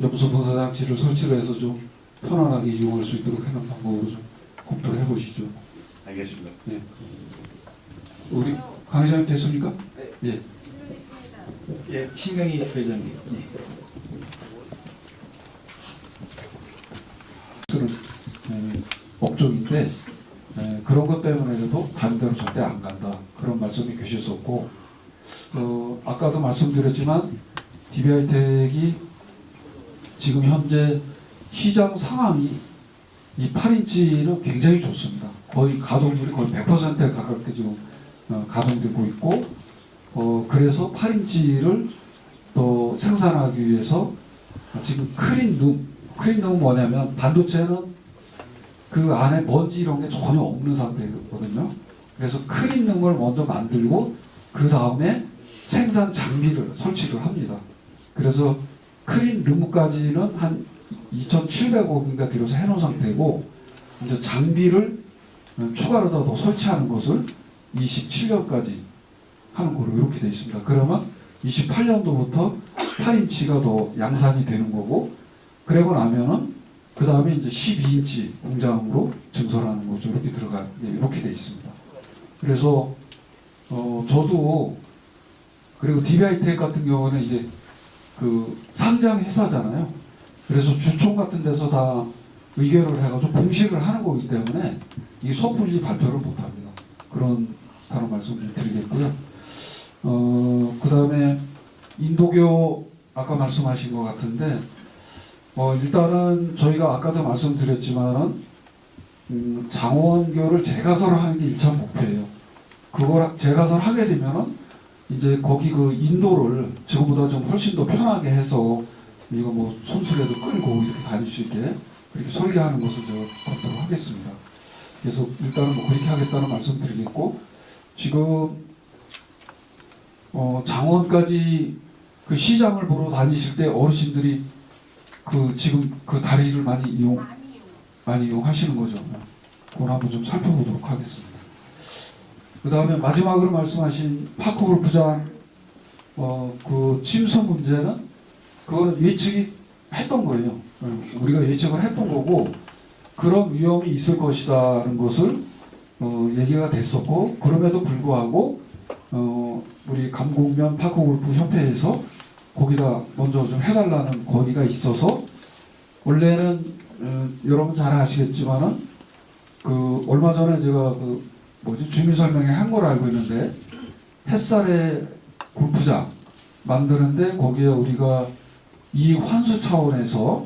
염수 분사 장치를 설치를 해서 좀 편안하게 이용할 수 있도록 하는 방법으로 좀 검토를 해보시죠.
알겠습니다.
네. 우리 강 회장님 됐습니까? 네.
예, 신경희 회장님. 예.
업종인데 그런 것 때문에도 반대로 절대 안 간다 그런 말씀이 계셨었고 아까도 말씀드렸지만 DB하이텍이 지금 현재 시장 상황이 이 8인치는 굉장히 좋습니다. 거의 가동률이 거의 100%에 가깝게 지금 가동되고 있고 그래서 8인치를 또 생산하기 위해서 지금 클린룸은 뭐냐면 반도체는 그 안에 먼지 이런 게 전혀 없는 상태거든요. 그래서 클린룸을 먼저 만들고 그 다음에 생산 장비를 설치를 합니다. 그래서 클린룸까지는 한 2,700억인가 들여서 해놓은 상태고 이제 장비를 추가로 더 설치하는 것을 27년까지 하는 거로 이렇게 되어 있습니다. 그러면 28년도부터 8인치가 더 양산이 되는 거고 그러고 나면은 그 다음에 이제 12인치 공장으로 증설하는 거죠. 이렇게 되어 있습니다. 그래서 저도 그리고 DB하이텍 같은 경우는 이제 그 상장 회사잖아요. 그래서 주총 같은 데서 다 의결을 해가지고 공식을 하는 거기 때문에 이 섣불리 발표를 못합니다. 그런 말씀을 드리겠고요. 그 다음에 인도교 아까 말씀하신 것 같은데 일단은 저희가 아까도 말씀드렸지만은 장원교를 재가설을 하는 게 1차 목표예요. 그걸 재가설 하게 되면은 이제 거기 그 인도를 지금보다 좀 훨씬 더 편하게 해서 이거 뭐 손수레도 끌고 이렇게 다닐 수 있게 그렇게 설계하는 것을 저 검토를 하겠습니다. 그래서 일단은 뭐 그렇게 하겠다는 말씀 드리겠고 지금 장원까지 그 시장을 보러 다니실 때 어르신들이 그 지금 그 다리를 많이 이용하시는 거죠. 그걸 한번 좀 살펴보도록 하겠습니다. 그 다음에 마지막으로 말씀하신 파크골프장 그 침수 문제는 그거는 예측이 했던 거예요. 우리가 예측을 했던 거고 그런 위험이 있을 것이라는 것을 얘기가 됐었고 그럼에도 불구하고 우리 감곡면 파크골프 협회에서 거기다 먼저 좀 해달라는 건의가 있어서 원래는 여러분 잘 아시겠지만은 그 얼마 전에 제가 주민 설명회 한 걸 알고 있는데 햇살의 골프장 만드는데 거기에 우리가 이 환수 차원에서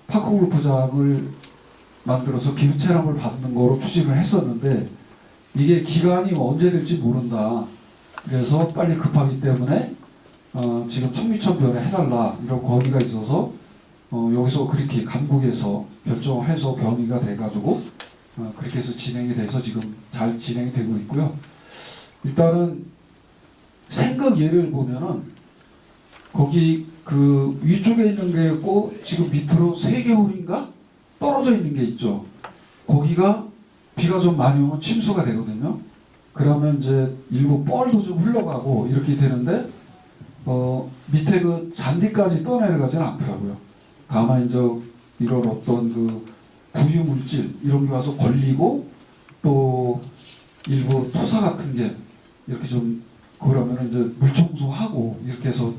파크 골프장을 만들어서 기부체납을 받는 거로 추진을 했었는데 이게 기간이 언제 될지 모른다. 그래서 빨리 급하기 때문에 지금 청미천변에 해달라 이런 건의가 있어서 여기서 그렇게 감국에서 결정해서 변의가 돼가지고 그렇게 해서 진행이 돼서 지금 잘 진행이 되고 있고요. 일단은 생각 예를 보면은 거기 그 위쪽에 있는 게 있고 지금 밑으로 3개월인가 떨어져 있는 게 있죠. 거기가 비가 좀 많이 오면 침수가 되거든요. 그러면 이제 일부 뻘도 좀 흘러가고 이렇게 되는데 밑에 그 잔디까지 떠내려가지는 않더라고요. 다만 이제 이런 어떤 그 구유 물질 이런 게 와서 걸리고 또 일부 토사 같은 게 이렇게 좀 그러면 이제 물 청소하고 이렇게 해서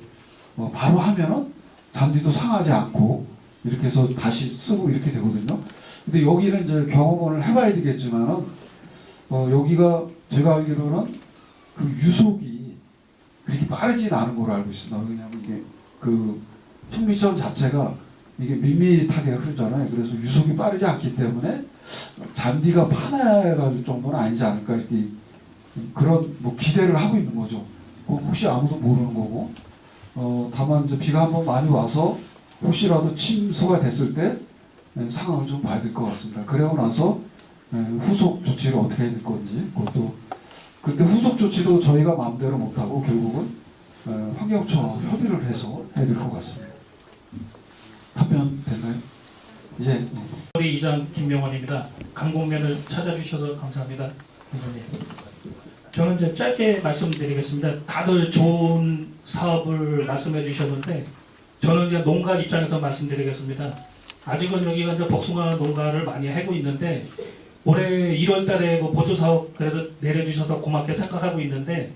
바로 하면은 잔디도 상하지 않고 이렇게 해서 다시 쓰고 이렇게 되거든요. 근데 여기는 이제 경험을 해봐야 되겠지만은 여기가 제가 알기로는 그 유속이 그렇게 빠르진 않은 걸로 알고 있습니다. 왜냐하면 이게 그 청미천 자체가 이게 밋밋하게 흐르잖아요. 그래서 유속이 빠르지 않기 때문에 잔디가 파내갈 정도는 아니지 않을까 이렇게 그런 뭐 기대를 하고 있는 거죠. 혹시 아무도 모르는 거고. 다만 이제 비가 한번 많이 와서 혹시라도 침수가 됐을 때 상황을 좀 봐야 될 것 같습니다. 그러고 나서 후속 조치를 어떻게 해야 될 건지 그것도 그때 후속 조치도 저희가 마음대로 못하고 결국은 환경처와 협의를 해서 해야 될 것 같습니다. 답변 됐나요? 예.
우리 이장 김명원입니다. 강곡면을 찾아주셔서 감사합니다. 선생님. 저는 이제 짧게 말씀드리겠습니다. 다들 좋은 사업을 말씀해 주셨는데 저는 이제 농가 입장에서 말씀드리겠습니다. 아직은 여기가 이제 복숭아 농가를 많이 하고 있는데 올해 1월달에 뭐 보조 사업 그래도 내려주셔서 고맙게 생각하고 있는데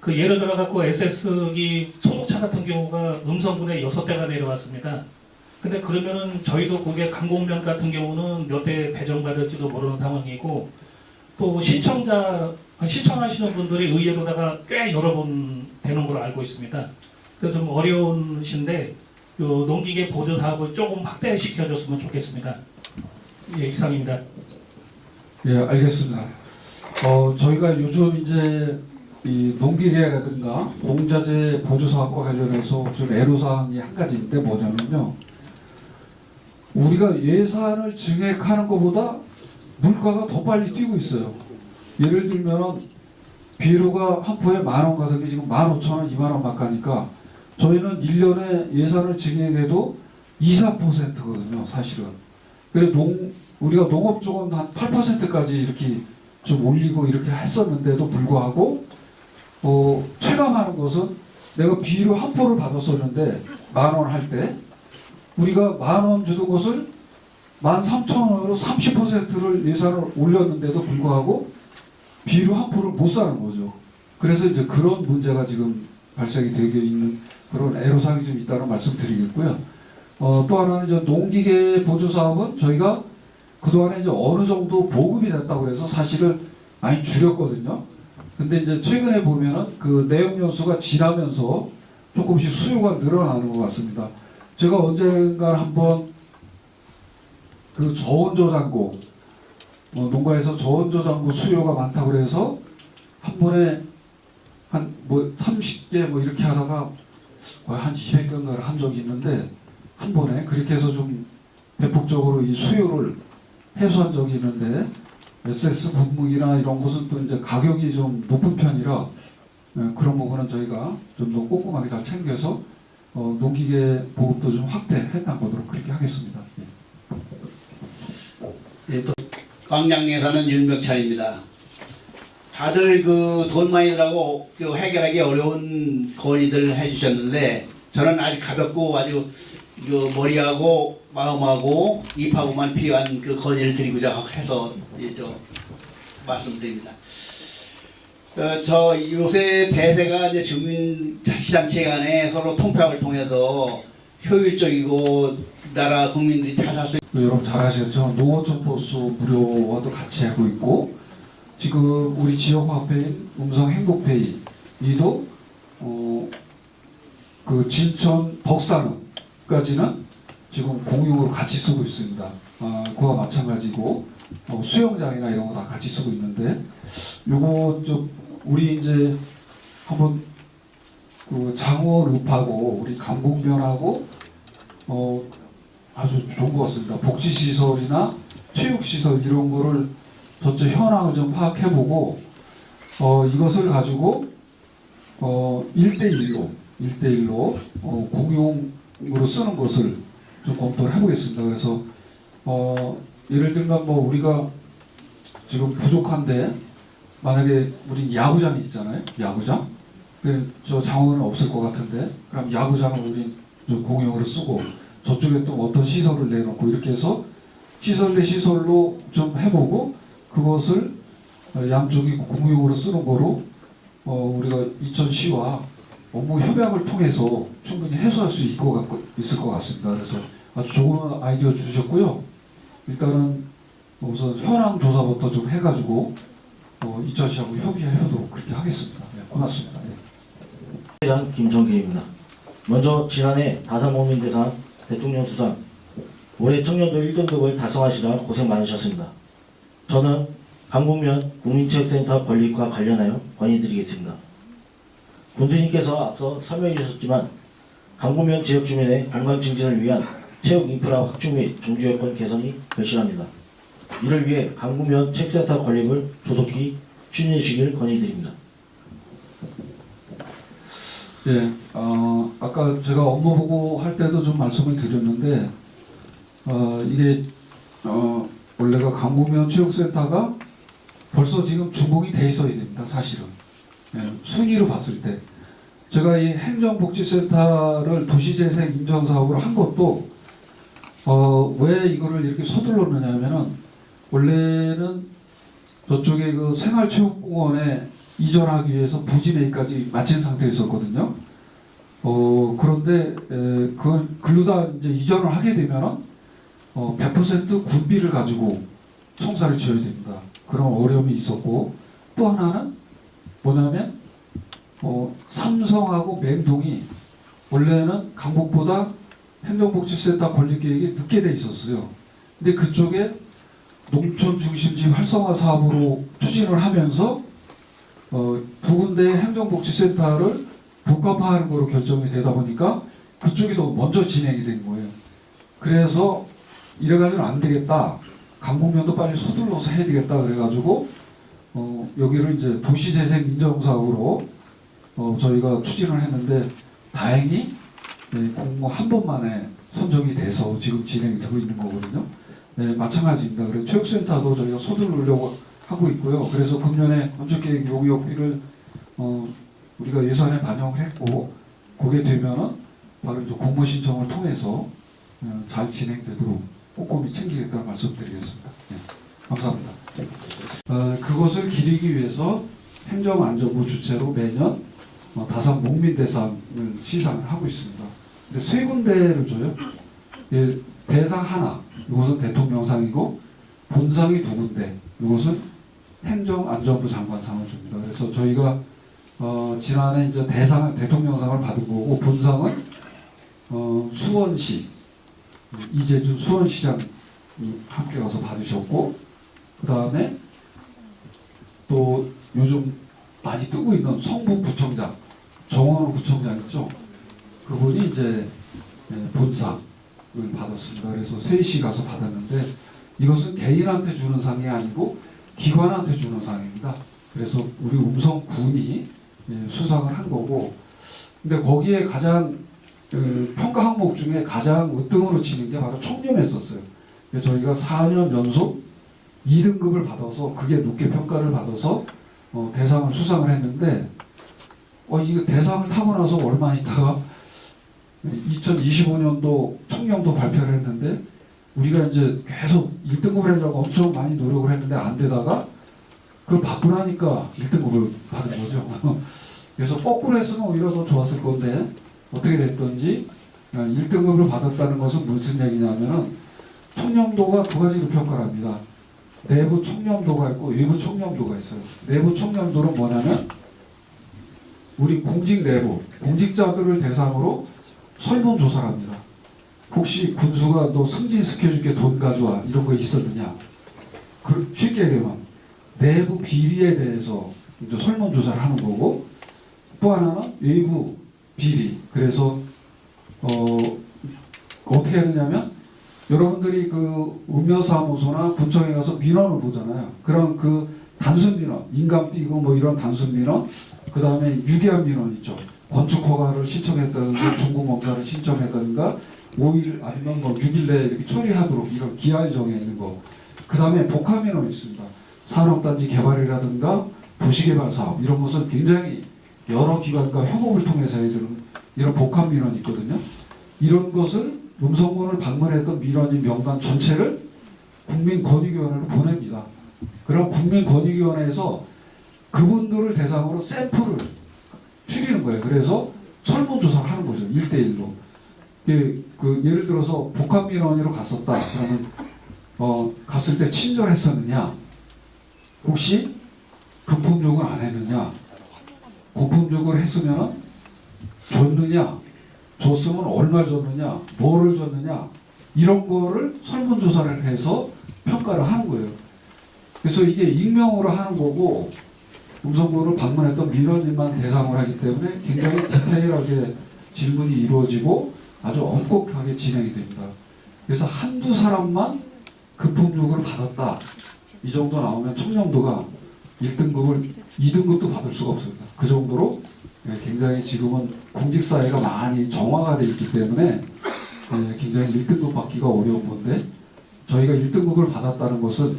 그 예를 들어 갖고 SS기 소독차 같은 경우가 음성분의 6배가 내려왔습니다. 근데 그러면은 저희도 그게 강공면 같은 경우는 몇 배 배정받을지도 모르는 상황이고, 또 시청하시는 분들이 의외로다가 꽤 여러 번 되는 걸로 알고 있습니다. 그래서 좀 어려우신데 요 농기계 보조 사업을 조금 확대시켜줬으면 좋겠습니다. 예, 이상입니다.
예, 알겠습니다. 저희가 요즘 이제 이 농기계라든가 농자재 보조 사업과 관련해서 좀 애로사항이 한 가지인데 뭐냐면요. 우리가 예산을 증액하는 것보다 물가가 더 빨리 뛰고 있어요. 예를 들면 비료가 한 포에 10,000원 가던 게 지금 15,000원, 20,000원 막 가니까 저희는 1년에 예산을 증액해도 2~3%거든요, 사실은. 그래 우리가 농업 쪽은 한 8%까지 이렇게 좀 올리고 이렇게 했었는데도 불구하고 체감하는 것은 내가 비료 한 포를 받았었는데 10,000원 할 때 우리가 10,000원 주던 것을 13,000원으로 30%를 예산을 올렸는데도 불구하고 비료 한 포를 못 사는 거죠. 그래서 이제 그런 문제가 지금 발생이 되고 있는 그런 애로사항이 좀 있다는 말씀드리겠고요. 또 하나는 이제 농기계 보조 사업은 저희가 그동안에 이제 어느 정도 보급이 됐다고 해서 사실은 많이 줄였거든요. 근데 이제 최근에 보면은 그 내용 연수가 지나면서 조금씩 수요가 늘어나는 것 같습니다. 제가 언젠가 한번 그 저온저장고 농가에서 저온저장고 수요가 많다고 그래서 한 번에 한 30개 이렇게 하다가 거의 한 200개인가를 한 적이 있는데 한 번에 그렇게 해서 좀 대폭적으로 이 수요를 해소한 적이 있는데 SS 분무기나 이런 것은 또 이제 가격이 좀 높은 편이라 그런 부분은 저희가 좀 더 꼼꼼하게 잘 챙겨서 농기계 보급도 좀 확대해 나가도록 그렇게 하겠습니다.
예, 또 광양에서는 윤병찬입니다. 다들 그 돈 많이 들라고 그 해결하기 어려운 건의들 해주셨는데 저는 아주 가볍고 아주 그 머리하고 마음하고 입하고만 필요한 그 건의를 드리고자 해서 말씀드립니다. 저 요새 대세가 이제 주민자치단체 간에 서로 통폐합을 통해서 효율적이고 나라 국민들이 다 살 수
여러분 잘 아시겠죠? 농어촌 버스 무료화도 같이 하고 있고 지금 우리 지역 화폐인 음성 행복페이 이도 그 진천 덕산까지는 지금 공용으로 같이 쓰고 있습니다. 그와 마찬가지고 수영장이나 이런 거 다 같이 쓰고 있는데 요거 좀 우리 이제 한번 그 장원읍하고 우리 감곡면하고 아주 좋은 것 같습니다. 복지시설이나 체육시설 이런 거를 전체 현황을 좀 파악해보고 이것을 가지고 1대1로 공용으로 쓰는 것을 좀 검토를 해보겠습니다. 그래서 예를 들면 우리가 지금 부족한데 만약에 우리 야구장이 있잖아요. 야구장. 저 장원은 없을 것 같은데 그럼 야구장을 우리 좀 공용으로 쓰고 저쪽에 또 어떤 시설을 내놓고 이렇게 해서 시설 대 시설로 좀 해보고 그것을 양쪽이 공용으로 쓰는 거로 우리가 이천시와 업무 협약을 통해서 충분히 해소할 수 있을 것 같습니다. 그래서 아주 좋은 아이디어 주셨고요. 일단은 우선 현황 조사부터 좀 해가지고 이천시하고 협의해보도록 그렇게 하겠습니다. 네, 고맙습니다.
회장 김성길입니다. 먼저 지난해 다산국민대상 대통령 수상 올해 청년도 1등급을 달성하시느라 고생 많으셨습니다. 저는 강북면 국민체육센터 건립과 관련하여 건의드리겠습니다. 군수님께서 앞서 설명해 주셨지만 강북면 지역 주민의 관광 증진을 위한 체육 인프라 확충 및 종주 여건 개선이 절실합니다. 이를 위해 강북면 체육센터 건립을 조속히 추진해 주시길 건의드립니다.
예, 아까 제가 업무 보고 할 때도 좀 말씀을 드렸는데 이게 원래가 강북면 체육센터가 벌써 지금 준공이 돼 있어야 됩니다. 사실은 순위로 봤을 때 제가 이 행정복지센터를 도시재생 인정사업으로 한 것도 왜 이거를 이렇게 서둘렀느냐면은 원래는 저쪽에 그 생활체육공원에 이전하기 위해서 부진회의까지 마친 상태에 있었거든요. 그런데 그걸 글로다 이제 이전을 하게 되면은 100% 군비를 가지고 청사를 지어야 됩니다. 그런 어려움이 있었고, 또 하나는 뭐냐면 삼성하고 맹동이 원래는 강북보다 행정복지센터 건립 계획이 늦게 돼 있었어요. 근데 그쪽에 농촌 중심지 활성화 사업으로 추진을 하면서 두 군데의 행정복지센터를 복합화하는 거로 결정이 되다 보니까 그쪽이 더 먼저 진행이 된 거예요. 그래서 이래가지고는 안 되겠다. 강북면도 빨리 서둘러서 해야 되겠다. 그래가지고 여기를 이제 도시재생 인정사업으로 저희가 추진을 했는데 다행히 공모 한 번 만에 선정이 돼서 지금 진행이 되고 있는 거거든요. 네, 마찬가지입니다. 그래서 체육센터도 저희가 서두르려고 하고 있고요. 그래서 금년에 건축계획 용역비를 우리가 예산에 반영을 했고, 그게 되면은 바로 이제 공모 신청을 통해서 잘 진행되도록 꼼꼼히 챙기겠다는 말씀드리겠습니다. 네, 감사합니다. 그것을 기리기 위해서 행정안전부 주최로 매년 다산 목민대상을 시상을 하고 있습니다. 근데 세 군데를 줘요. 예, 대상 하나, 이것은 대통령상이고, 본상이 두 군데, 이것은 행정안전부 장관상을 줍니다. 그래서 저희가 지난해 이제 대통령상을 받은 거고, 본상은 수원시 이재준 수원시장이 함께 가서 받으셨고, 그 다음에 또 요즘 많이 뜨고 있는 성북구청장 정원호 구청장 있죠. 그분이 이제 본상을 받았습니다. 그래서 셋이 가서 받았는데, 이것은 개인한테 주는 상이 아니고 기관한테 주는 상입니다. 그래서 우리 음성군이 수상을 한 거고, 근데 거기에 가장 평가 항목 중에 가장 으뜸으로 치는 게 바로 청렴했었어요. 저희가 4년 연속 2등급을 받아서, 그게 높게 평가를 받아서 대상을 수상을 했는데, 이거 대상을 타고 나서 얼마 있다가 2025년도 청렴도 발표를 했는데, 우리가 이제 계속 1등급을 하려고 엄청 많이 노력을 했는데 안 되다가 그걸 받고 나니까 1등급을 받은 거죠. 그래서 거꾸로 했으면 오히려 더 좋았을 건데, 어떻게 됐든지 1등급을 받았다는 것은 무슨 얘기냐면은 청렴도가 두 가지로 평가를 합니다. 내부 청렴도가 있고 외부 청렴도가 있어요. 내부 청렴도는 뭐냐면 우리 공직 내부, 공직자들을 대상으로 설문조사를 합니다. 혹시 군수가 너 승진 시켜줄게 돈 가져와 이런 거 있었느냐. 쉽게 얘기하면 내부 비리에 대해서 이제 설문조사를 하는 거고, 또 하나는 외부 비리. 그래서 어떻게 하느냐면 여러분들이 그 읍면사무소나 군청에 가서 민원을 보잖아요. 그럼 그 단순 민원, 인감 띄고 뭐 이런 단순 민원, 그 다음에 유기한 민원 있죠. 건축허가를 신청했다든가 중공검사를 신청했다든가 5일 아니면 뭐 6일 내에 이렇게 처리하도록 이런 기한이 정해 있는 거. 그 다음에 복합 민원이 있습니다. 산업단지 개발이라든가 도시개발 사업 이런 것은 굉장히 여러 기관과 협업을 통해서 해야 되는 이런 복합 민원이 있거든요. 이런 것을 음성군을 방문했던 민원인 명단 전체를 국민권익위원회로 보냅니다. 그럼 국민권익위원회에서 그분들을 대상으로 샘플을 추리는 거예요. 그래서 설문조사를 하는 거죠. 1대1로. 예를 들어서 복합민원위로 갔었다. 그러면 갔을 때 친절했었느냐? 혹시 금품 요구를 안 했느냐? 공품 요구를 했으면 줬느냐? 줬으면 얼마 줬느냐? 뭐를 줬느냐? 이런 거를 설문조사를 해서 평가를 하는 거예요. 그래서 이게 익명으로 하는 거고, 음성군을 방문했던 민원인만 대상으로 하기 때문에 굉장히 디테일하게 질문이 이루어지고 아주 엄격하게 진행이 됩니다. 그래서 한두 사람만 금품 요구를 받았다. 이 정도 나오면 청렴도가 1등급을 2등급도 받을 수가 없습니다. 그 정도로 굉장히 지금은 공직사회가 많이 정화가 되어 있기 때문에 굉장히 1등급 받기가 어려운 건데, 저희가 1등급을 받았다는 것은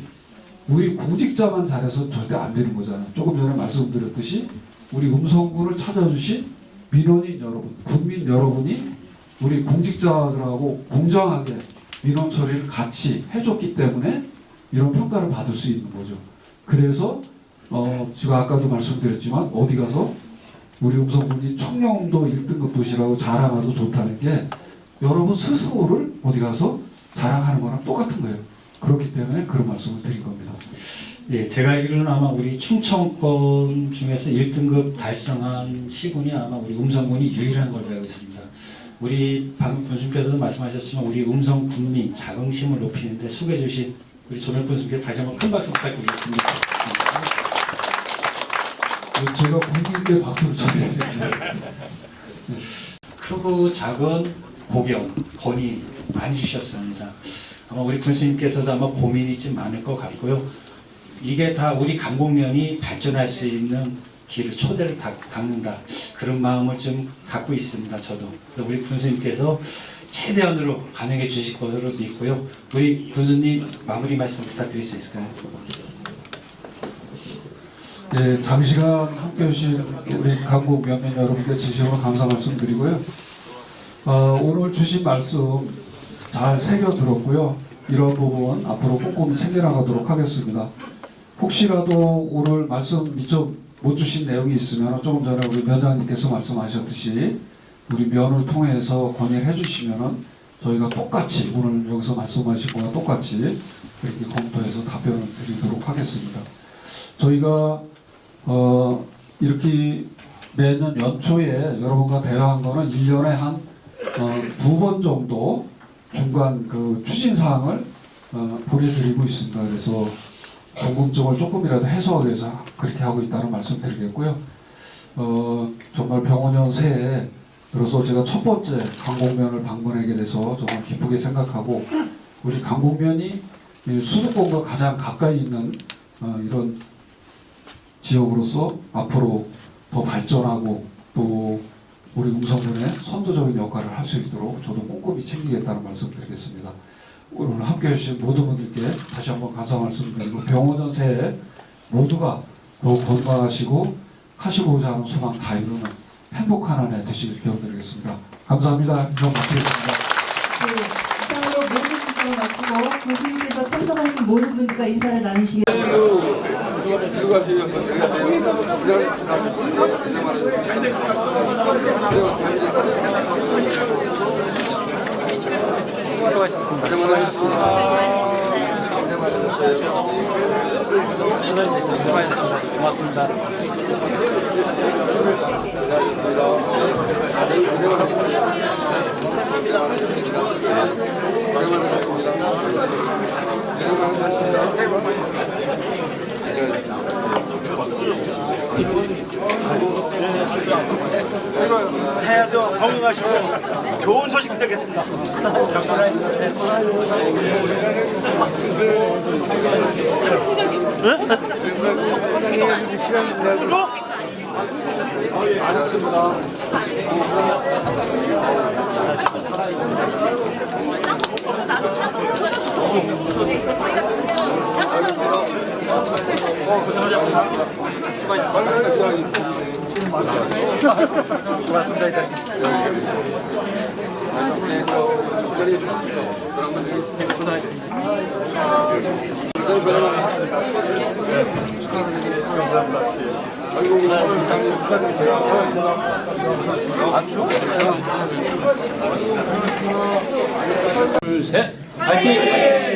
우리 공직자만 잘해서 절대 안 되는 거잖아요. 조금 전에 말씀드렸듯이 우리 음성군을 찾아주신 민원인 여러분, 국민 여러분이 우리 공직자들하고 공정하게 민원 처리를 같이 해줬기 때문에 이런 평가를 받을 수 있는 거죠. 그래서 제가 아까도 말씀드렸지만 어디 가서 우리 음성군이 청렴도 1등급 도시라고 자랑하도 좋다는 게 여러분 스스로를 어디 가서 자랑하는 거랑 똑같은 거예요. 그렇기 때문에 그런 말씀을 드린 겁니다.
예, 제가 알기로는 아마 우리 충청권 중에서 1등급 달성한 시군이 아마 우리 음성군이 유일한 걸로 알고 있습니다. 우리 방금 군수님께서도 말씀하셨지만 우리 음성 군민 자긍심을 높이는데 수고해 주신 우리 조명 군수님께 다시 한번 큰 박수 부탁드리겠습니다.
제가 군인께 박수를 쳐드립니다.
크고 작은 고견, 건의 많이 주셨습니다. 아마 우리 군수님께서도 아마 고민이 좀 많을 것 같고요. 이게 다 우리 강곡면이 발전할 수 있는 길을 초대를 닦는다. 그런 마음을 좀 갖고 있습니다. 저도. 우리 군수님께서 최대한으로 반영해 주실 것으로 믿고요. 우리 군수님 마무리 말씀 부탁드릴 수 있을까요?
예, 장시간 함께 해주신 우리 강곡 면민 여러분께 진심으로 감사 말씀드리고요. 오늘 주신 말씀 잘 새겨 들었고요. 이런 부분 앞으로 꼼꼼히 챙겨나가도록 하겠습니다. 혹시라도 오늘 말씀 미처 못 주신 내용이 있으면 조금 전에 우리 면장님께서 말씀하셨듯이 우리 면을 통해서 건의를 해주시면은 저희가 똑같이 오늘 여기서 말씀하신 거와 똑같이 이렇게 검토해서 답변을 드리도록 하겠습니다. 저희가 이렇게 매년 연초에 여러분과 대화한 거는 1년에 한 2번 정도 중간 그 추진사항을 보내드리고 있습니다. 그래서 궁금증을 조금이라도 해소하기 위해서 그렇게 하고 있다는 말씀 드리겠고요. 정말 병원년 새해 들어서 제가 첫 번째 강곡면을 방문하게 돼서 정말 기쁘게 생각하고 우리 강곡면이 수도권과 가장 가까이 있는 이런 지역으로서 앞으로 더 발전하고 또 우리 음성군의 선도적인 역할을 할 수 있도록 저도 꼼꼼히 챙기겠다는 말씀 드리겠습니다. 오늘 함께 해주신 모든 분들께 다시 한번 감사 말씀드리고 병원년 새해 모두가 더욱 건강하시고 하시고자 하는 소망 다 이루는 행복한 한 해 되시길 기원드리겠습니다. 감사합니다. 이상 마치겠습니다.
네, 이상으로 모든 인사를 마치고 교수님께서 참석하신 모든 분들과 인사를 나누시겠습니다.
수고하셨습니다. 고맙습니다. 새해도 건강하시고 좋은 소식 듣겠습니다. 둘, 셋, 파이팅!